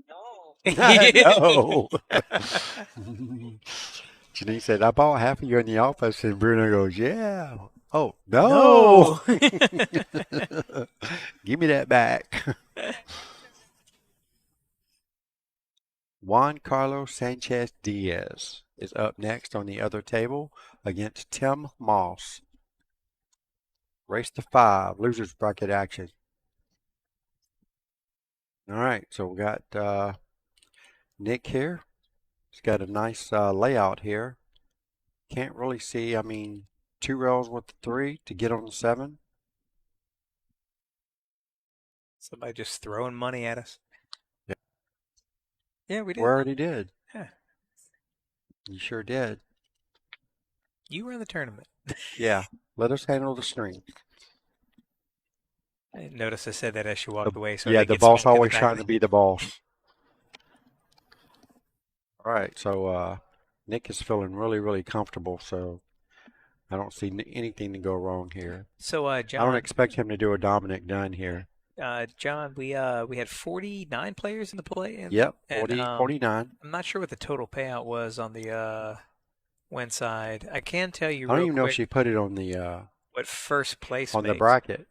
No. No. Janine said, I bought half of you in the office, and Bruno goes, yeah. Oh, no. Give me that back. Juan Carlos Sanchez Diaz is up next on the other table against Tim Moss. Race to 5, losers bracket action. All right, so we got Nick here. He's got a nice layout here. Can't really see, 2 rails with the 3 to get on the 7. Somebody just throwing money at us. Yeah. Yeah, we did. We already did. Yeah. You sure did. You run the tournament. Yeah, let us handle the string. I noticed I said that as she walked away. So Yeah, the boss always trying to be the boss. All right, so Nick is feeling really, really comfortable, so I don't see anything to go wrong here. So, John, I don't expect him to do a Dominic Dunn here. John, we had 49 players in the play. Yep, and, 49. I'm not sure what the total payout was on the win side. I can tell you I don't real even know if quick she put it on the what first place on the pays. bracket.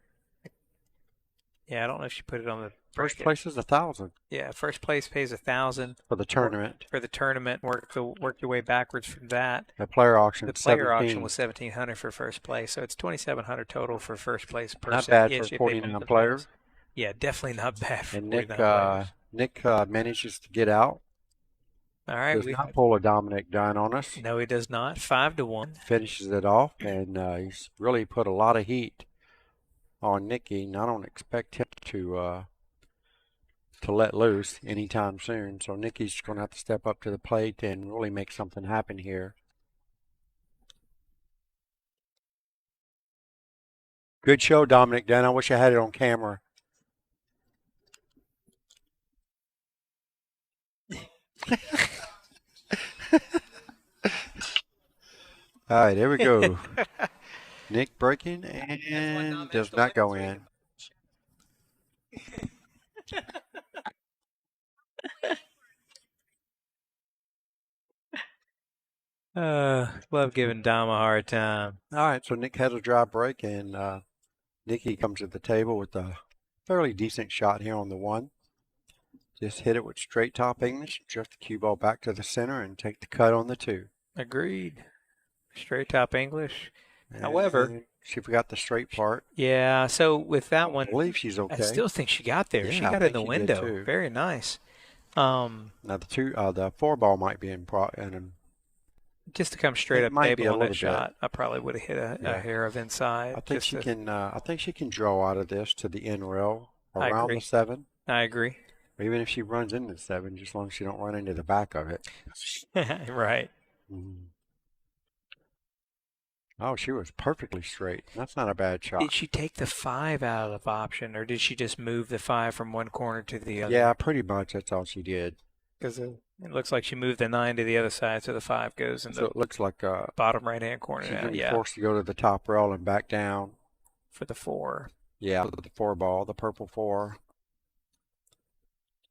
Yeah, I don't know if she put it on the First bracket. place is 1,000 Yeah, first place pays 1,000 for the tournament. for the tournament. Work your way backwards from that. The player auction, The player 17. auction was 1,700 for first place, so it's 2,700 total for first place. Not bad ish for if they 49 put the players. Yeah, definitely not bad for And 49 players. Nick manages to get out. All right, Does not pull a Dominic Dunn on us. no, he does not. 5-1. Finishes it off, and he's really put a lot of heat on Nikki. And I don't expect him to let loose anytime soon. So Nikki's going to have to step up to the plate and really make something happen here. Good show, Dominic. Dan, I wish I had it on camera. All right, here we go. Nick breaking and does not go in. Love giving Dom a hard time. All right, so Nick has a dry break, and Nikki comes to the table with a fairly decent shot here on the one. Just hit it with straight top English, drift the cue ball back to the center, and take the cut on the two. Agreed. Straight top English. However, And she forgot the straight part. yeah, so with that I one, believe she's okay. I still think she got there. She Yeah, I got it in think the she did window. too. Very nice. Now the four ball might be in Just to come straight It up might be table a on little that bit. shot, I probably would have hit a Yeah. hair of inside. I think just she to- can. I think she can draw out of this to the end rail I around agree. the seven. I agree. Or even if she runs into the seven, just as long as she don't run into the back of it. Right. Mhm. Oh, she was perfectly straight. That's not a bad shot. Did she take the 5 out of option, or did she just move the 5 from one corner to the other? Yeah, pretty much. That's all she did. Because it looks like she moved the 9 to the other side, so the 5 goes in So the it looks like bottom right-hand corner she's now. going to be Yeah, forced to go to the top rail and back down. for the 4. Yeah, the four ball, the purple four.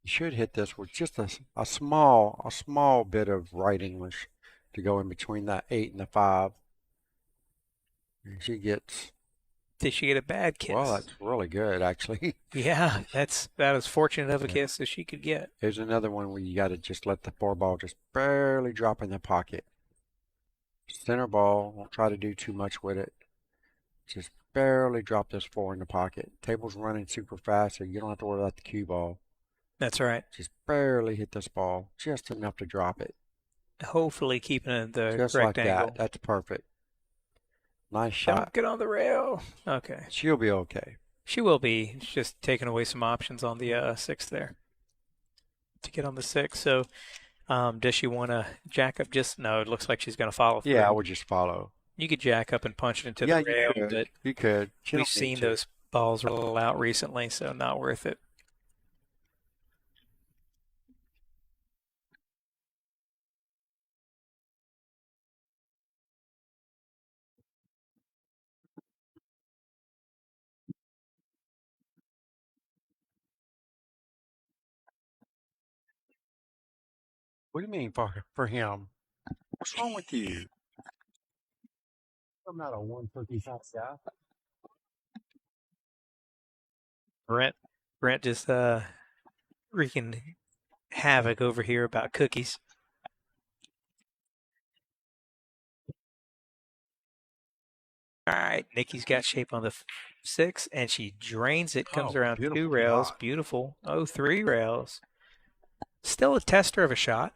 You should hit this with just a small bit of right English to go in between that 8 and the 5. And she gets, Did she get a bad kiss? well, that's really good, actually. Yeah, that's about as fortunate of a Yeah. kiss as she could get. Here's another one where you got to just let the four ball just barely drop in the pocket. Center ball, won't try to do too much with it. Just barely drop this 4 in the pocket. Table's running super fast, so you don't have to worry about the cue ball. That's right. Just barely hit this ball, just enough to drop it. Hopefully keeping it at the Just correct like angle. that. That's perfect. Nice Don't shot. get on the rail. Okay. She'll be okay. She will be. It's just taking away some options on the 6 there to get on the 6. So does she want to jack up? Just no, it looks like she's going to follow through. Yeah, I would just follow. You could jack up and punch it into Yeah, the rail, you but could. You could. She we've don't need seen to. those balls roll out recently, so not worth it. What do you mean for him? What's wrong with you? I'm not a 155 guy. Brent just wreaking havoc over here about cookies. All right, Nikki's got shape on the 6, and she drains it. Comes Oh, around 2 beautiful rails. shot. Beautiful. Oh, 3 rails. Still a tester of a shot.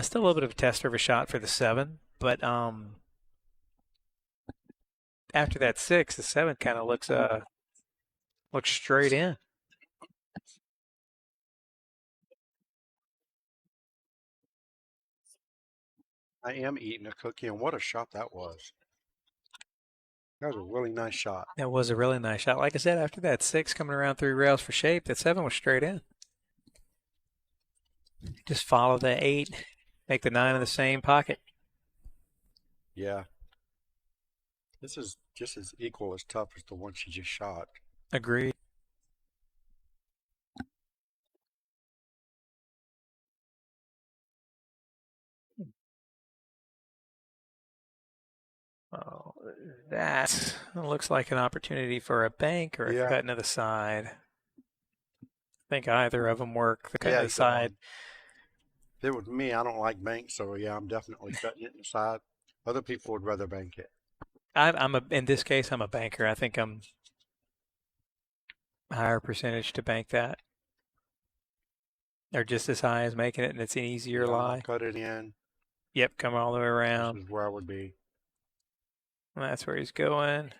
Still a little bit of a tester of a shot for the 7, but after that 6, the 7 kind of looks straight in. I am eating a cookie, and what a shot that was. That was a really nice shot. That was a really nice shot. Like I said, after that 6 coming around 3 rails for shape, that 7 was straight in. Just follow the 8, make the 9 in the same pocket. Yeah. This is just as equal as tough as the one she just shot. Agreed. Oh, that looks like an opportunity for a bank or a Yeah. cut into the side. I think either of them work. The cut Yeah, to the you got side. If it was me, I don't like banks, so yeah, I'm definitely cutting it in the side. Other people would rather bank it. In this case, I'm a banker. I think I'm higher percentage to bank that. Or just as high as making it, and it's an easier Yeah, lie. cut it in. Yep, come all the way around. This is where I would be. That's where he's going.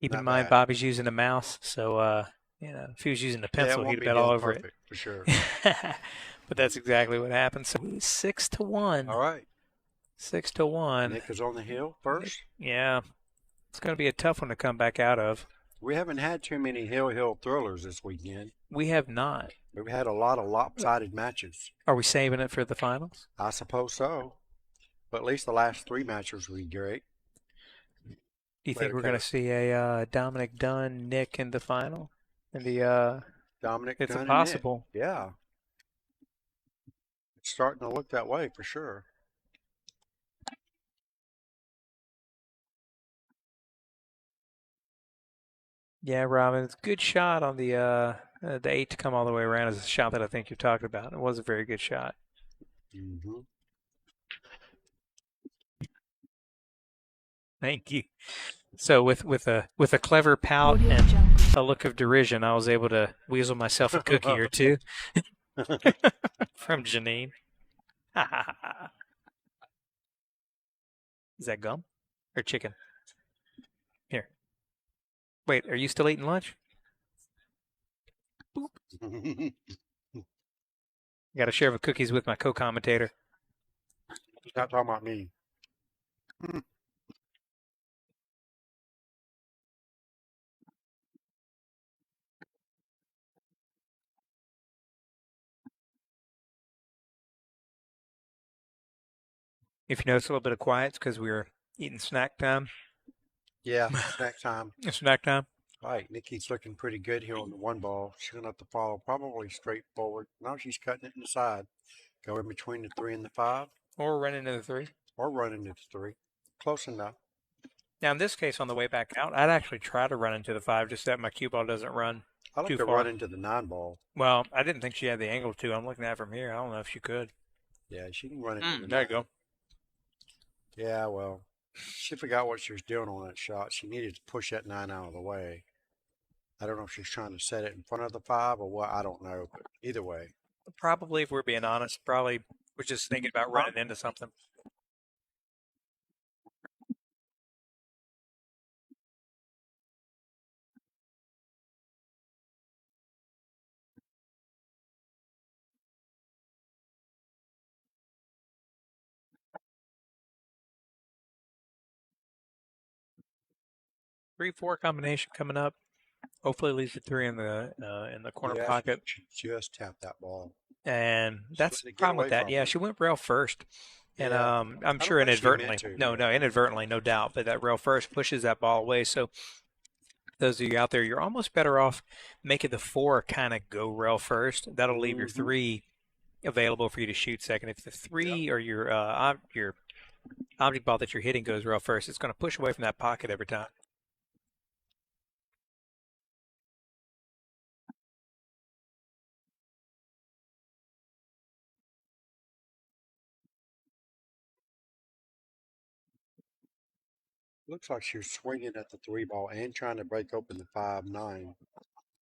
Keep in Not mind, bad. Bobby's using a mouse, so if he was using a Yeah, pencil, won't he'd be have bet all dead over perfect, for sure. it. But that's exactly what happened. So 6-1. All right. 6-1. Nick is on the hill first. Yeah, it's going to be a tough one to come back out of. We haven't had too many hill thrillers this weekend. We have not. We've had a lot of lopsided matches. Are we saving it for the finals? I suppose so. But at least the last 3 matches were great. Do you think Later, we're going to Kevin. see a Dominic Dunn, Nick in the final? In the Dominic it's Dunn and Nick. impossible. Yeah. It's starting to look that way for sure. Yeah, Robin, it's a good shot on the 8 to come all the way around is a shot that I think you've talked about. It was a very good shot. Mm-hmm. Thank you. So with a clever pout Audio and Jungle. a look of derision, I was able to weasel myself a cookie or two from Janine. Is that gum or chicken? Here. Wait, are you still eating lunch? He's Got to share the cookies with my co-commentator. not talking about me. If you notice a little bit of quiet, it's because we were eating snack time. Yeah, snack time. Snack time. All right, Nikki's looking pretty good here on the 1 ball. She's going to have to follow probably straight forward. Now she's cutting it inside. Go in between the 3 and the 5, Or running into the 3. or run into the 3. Close enough. Now, in this case, on the way back out, I'd actually try to run into the 5 just so that my cue ball doesn't run I like too to far. run into the 9 ball. Well, I didn't think she had the angle to. I'm looking at it from here. I don't know if she could. Yeah, she can run into the There you 9. go. Yeah, well, she forgot what she was doing on that shot. She needed to push that 9 out of the way. I don't know if she's trying to set it in front of the 5 or what. I don't know, but either way. Probably, if we're being honest, probably was just thinking about running into something. Three, four combination coming up. Hopefully, leaves the 3 in the corner Yeah, pocket. she just tapped that ball. And that's the Get problem away with that. from Yeah, her. she went rail first. And Yeah. I'm don't sure think she meant inadvertently. to, but- Inadvertently, no doubt. But that rail first pushes that ball away. So those of you out there, you're almost better off making the 4 kind of go rail first. That'll leave your Mhm. 3 available for you to shoot second. If the 3 or your object ball that you're hitting goes rail first, it's going to push away from that pocket every time. Looks like she was swinging at the 3 ball and trying to break open the 5-9,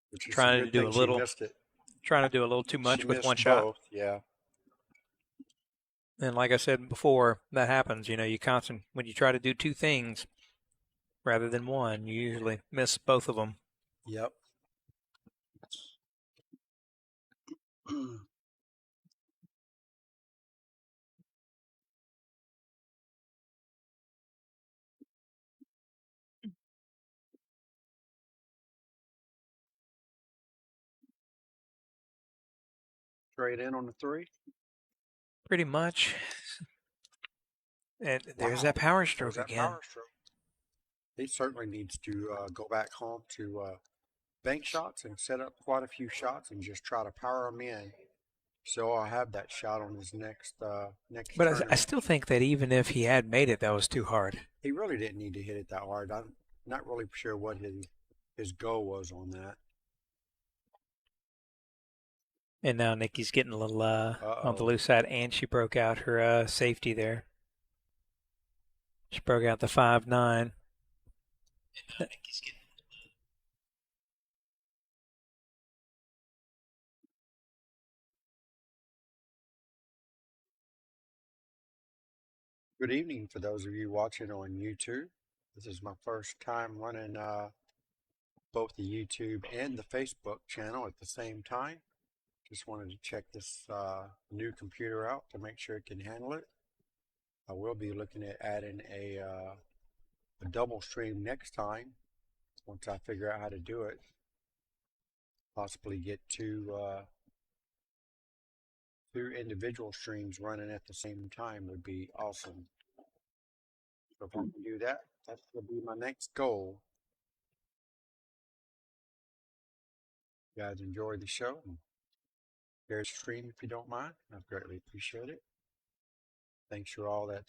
which is a Trying to good do thing a she little, missed it. trying to do a little too She much with missed one shot. both, yeah. And like I said before, that happens. You when you try to do 2 things rather than 1, you usually miss both of them. Yep. Straight in on the 3. Pretty much. And there's Wow. that power There's stroke that again. power stroke. He certainly needs to go back home to bank shots and set up quite a few shots and just try to power them in. So I'll have that shot on his next next But I tournament. still think that even if he had made it, that was too hard. He really didn't need to hit it that hard. I'm not really sure what his goal was on that. And now Nikki's getting a little on the Uh-oh. loose side, and she broke out her safety there. She broke out the 5-9. Good evening for those of you watching on YouTube. This is my first time running both the YouTube and the Facebook channel at the same time. Just wanted to check this new computer out to make sure it can handle it. I will be looking at adding a double stream next time once I figure out how to do it. Possibly get two individual streams running at the same time would be awesome. So if I can do that, that will be my next goal. You guys enjoy the show. Share the stream if you don't mind. I'd greatly appreciate it. Thanks for all that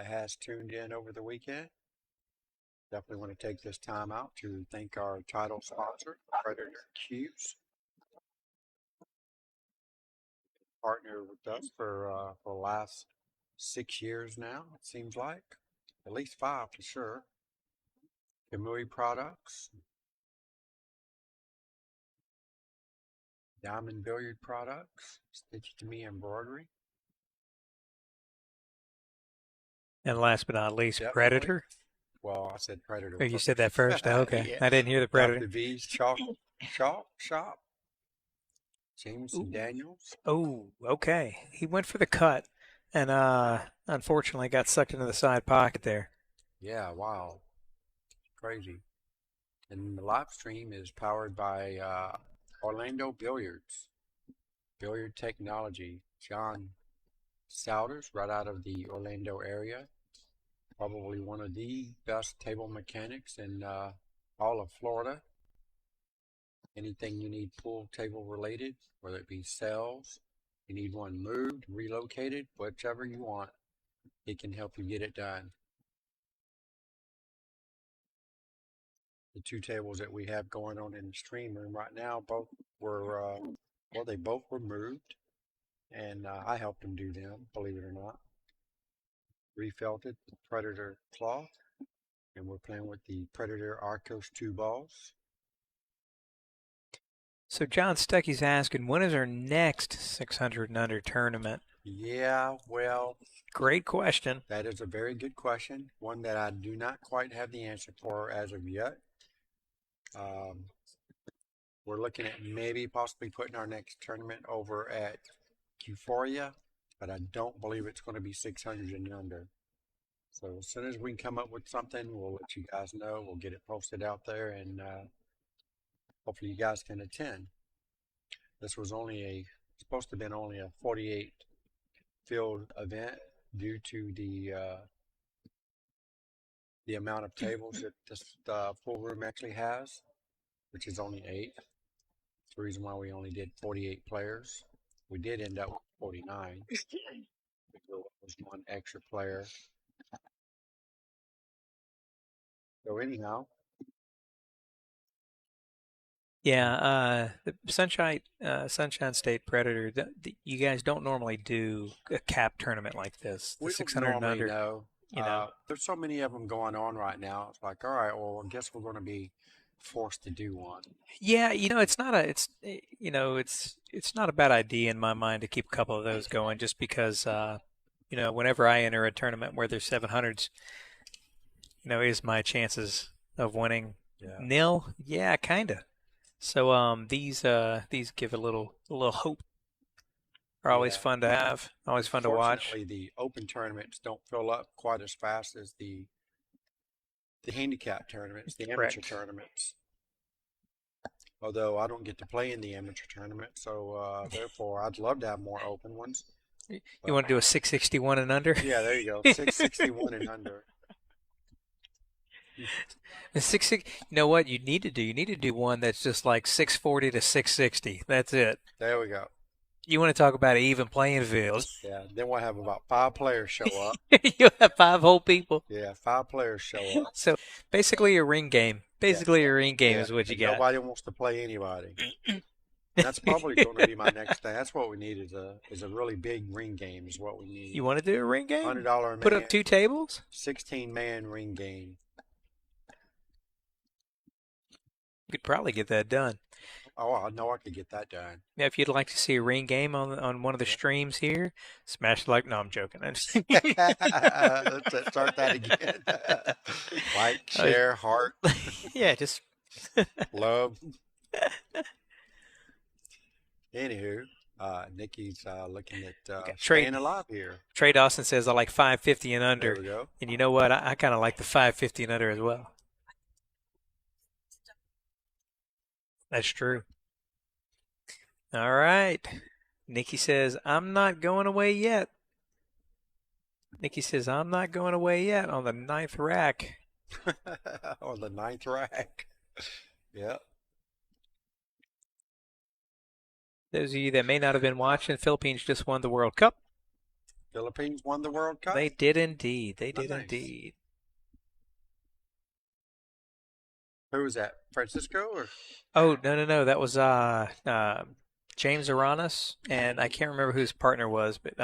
has tuned in over the weekend. Definitely want to take this time out to thank our title sponsor, Predator Cubes. Partner with us for the last 6 years now, it seems like. At least 5 for sure. Kamui Products. Diamond Billiard Products. It To Me Embroidery. And last but not least, Definitely. Predator. Well, I said Predator. Oh, you said that first? Oh, okay. Yeah. I didn't hear the Predator. Dr. V's Shop. Jamison Daniels. Oh, okay. He went for the cut and unfortunately got sucked into the side pocket there. Yeah, wow. Crazy. And the live stream is powered by Orlando Billiards. Billiard Technology. John Souders, right out of the Orlando area. Probably one of the best table mechanics in all of Florida. Anything you need pool table related, whether it be cells, you need one moved, relocated, whichever you want, he can help you get it done. The 2 tables that we have going on in the stream room right now, both were, they both were moved, and I helped them do them, believe it or not. Refelted Predator cloth, and we're playing with the Predator Arcos 2 balls. So John Stuckey's asking, when is our next 600 and under tournament? Yeah, well, great question. That is a very good question. One that I do not quite have the answer for as of yet. We're looking at maybe possibly putting our next tournament over at Euphoria, but I don't believe it's going to be 600 and under. So as soon as we can come up with something, we'll let you guys know. We'll get it posted out there, and hopefully you guys can attend. This was supposed to have been only a 48 field event due to the amount of tables that this pool room actually has, which is only 8. That's the reason why we only did 48 players. We did end up with 49. There was one extra player. So anyhow. Yeah, the Sunshine State Predator, you guys don't normally do a cap tournament like this. The We 600 don't normally and under. know. There's so many of them going on right now. It's like, all right, well, I guess we're going to be forced to do one. Yeah, it's not it's not a bad idea in my mind to keep a couple of those going, just because whenever I enter a tournament where there's 700s, is my chances of winning nil? Yeah, kinda. So these give a little hope. Are always fun to have, always fun to watch. Unfortunately, the open tournaments don't fill up quite as fast as the handicap tournaments, the amateur tournaments. Although I don't get to play in the amateur tournament, so therefore I'd love to have more open ones. You want to do a 661 and under? Yeah, there you go, 661 and under. You know what you need to do? You need to do one that's just like 640 to 660. That's it. There we go. You want to talk about an even playing field? Yeah. Then we'll have about 5 players show up. You'll have 5 whole people. Yeah, 5 players show up. So basically a ring game. Basically a ring game is what you got. Nobody wants to play anybody. That's probably going to be my next thing. That's what we need is a really big ring game is what we need. You want to do a ring game? $100 a man. Put up 2 tables? 16-man ring game. You could probably get that done. Oh, I know I could get that done. Yeah, if you'd like to see a ring game on one of the streams here, smash the like. No, I'm joking. Let's start that again. Like, share, heart. Yeah, just love. Anywho, Nikki's looking at Okay. staying alive here. Trey Dawson says I like 550 and There under. we go. And you know what? I kind of like the 550 and under as well. That's true. All right. Nikki says, I'm not going away yet. Nikki says, I'm not going away yet on the 9th rack. On the 9th rack. Yeah. Those of you that may not have been watching, Philippines just won the World Cup. Philippines won the World Cup. They did indeed. They did Nice. indeed. Who was that? Francisco or? Oh, no. That was James Aranas, and I can't remember who his partner was, but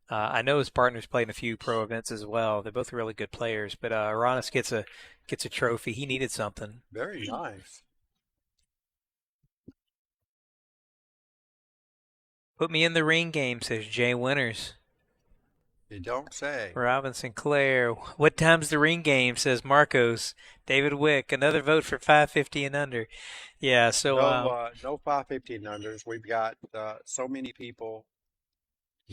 I know his partner's played in a few pro events as well. They're both really good players, but Aranas gets a trophy. He needed something. Very nice. Put me in the ring game, says Jay Winters. You don't say. Robin Sinclair. What time's the ring game, says Marcos. David Wick. Another vote for 550 and under. Yeah, so No 550 and unders. We've got so many people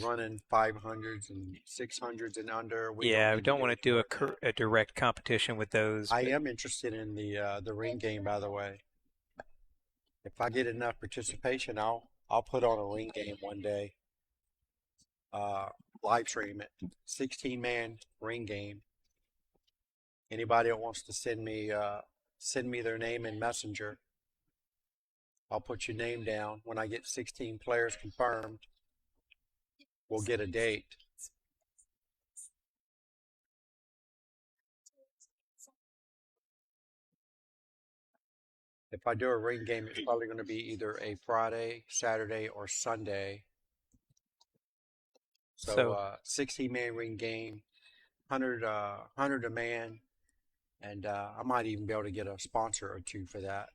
running 500s and 600s and under. we don't want to do a direct competition with those. I am interested in the ring game, by the way. If I get enough participation, I'll put on a ring game one day. Live stream it. 16-man ring game. Anybody that wants to send me their name in Messenger, I'll put your name down. When I get 16 players confirmed, we'll get a date. If I do a ring game, it's probably going to be either a Friday, Saturday, or Sunday. So 16-man ring game, 100 a man, and I might even be able to get a sponsor or two for that.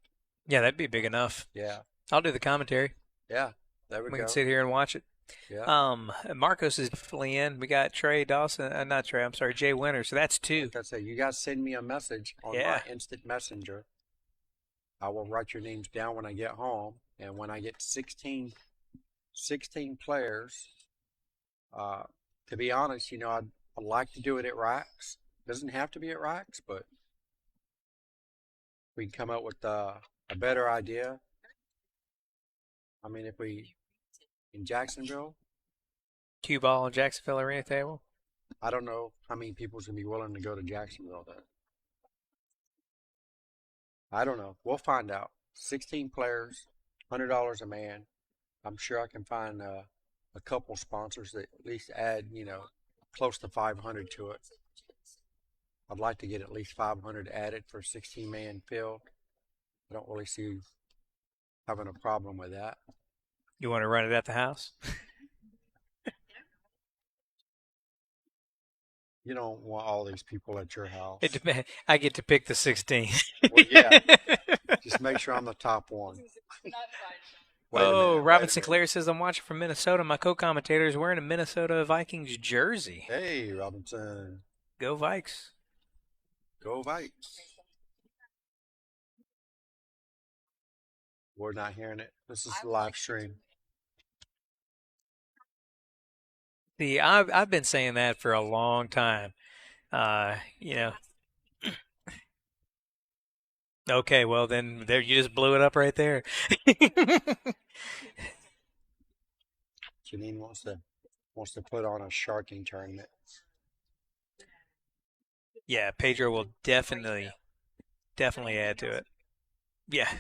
Yeah, that'd be big enough. Yeah. I'll do the commentary. Yeah. There we go. We can sit here and watch it. Yeah. Marcos is definitely in. We got Trey Dawson. Not Trey. I'm sorry, Jay Winters. So that's 2. Like I said, you guys send me a message on my instant messenger. I will write your names down when I get home, and when I get 16 players. To be honest, I'd like to do it at racks. Doesn't have to be at racks, but we can come up with a better idea. I mean, if we in Jacksonville, Cue ball on Jacksonville Arena table. I don't know how many people's gonna be willing to go to Jacksonville then. I don't know. We'll find out. 16 players, $100 a man. I'm sure I can find a couple sponsors that at least add, close to 500 to it. I'd like to get at least 500 added for a 16-man field. I don't really see having a problem with that. You want to run it at the house? You don't want all these people at your house. It depends. I get to pick the 16. Well, yeah. Just make sure I'm the top one. Robin Sinclair says, I'm watching from Minnesota. My co-commentator is wearing a Minnesota Vikings jersey. Hey, Robinson. Go Vikes. Go Vikes. We're not hearing it. This is the live stream. See, I've been saying that for a long time. Okay, well then there you just blew it up right there. Janine wants to put on a sharking tournament. Yeah, Pedro will definitely add to it. Yeah.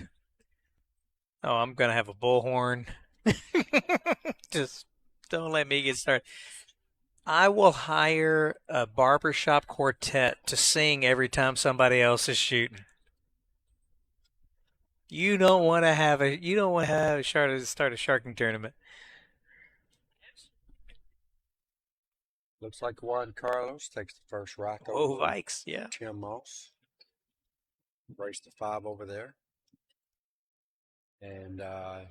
Oh, I'm gonna have a bullhorn. Just don't let me get started. I will hire a barbershop quartet to sing every time somebody else is shooting. You don't want to have a start a sharking tournament. Looks like Juan Carlos takes the first rack Oh, over. Vikes, yeah. Tim Moss. Race to 5 over there. And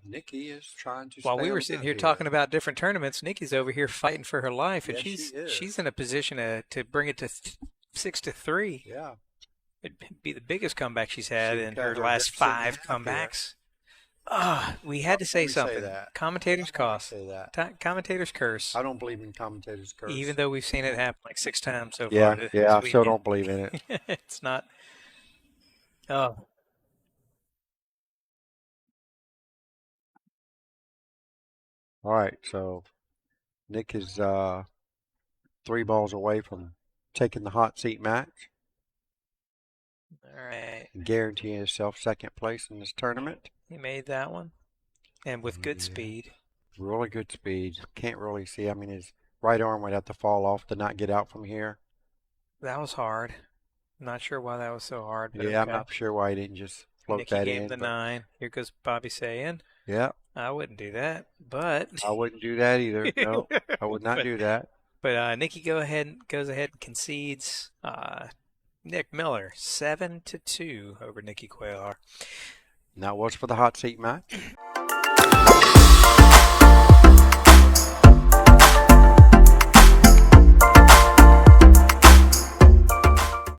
Nikki is trying to. While we were sitting here talking about different tournaments, Nikki's over here fighting for her life, and yes, she's in a position to bring it to 6-3. Yeah. It'd be the biggest comeback she's had in her got her last sitting 5 half here. comebacks. We had to say Why do we say something. that? Commentators Why do we cost. say that? Commentators curse. I don't believe in commentators curse. Even though we've seen it happen like 6 times so Yeah, far this I still weekend. don't believe in it. It's not. Oh, All right, so Nick is 3 balls away from taking the hot seat match all right. and guaranteeing himself second place in this tournament. He made that one, and with good Yeah. speed. Really good speed. Can't really see. I mean, his right arm would have to fall off to not get out from here. That was hard. Not sure why that was so hard, but Yeah, I'm okay. not sure why he didn't just float Nicky that gave in. the But 9. Here goes Bobby saying, yeah, I wouldn't do that, but I wouldn't do that either. No, I would not do that. But Nicky goes ahead and concedes. Nick Miller 7-2 over Niki Cuellar. And that was for the hot seat match.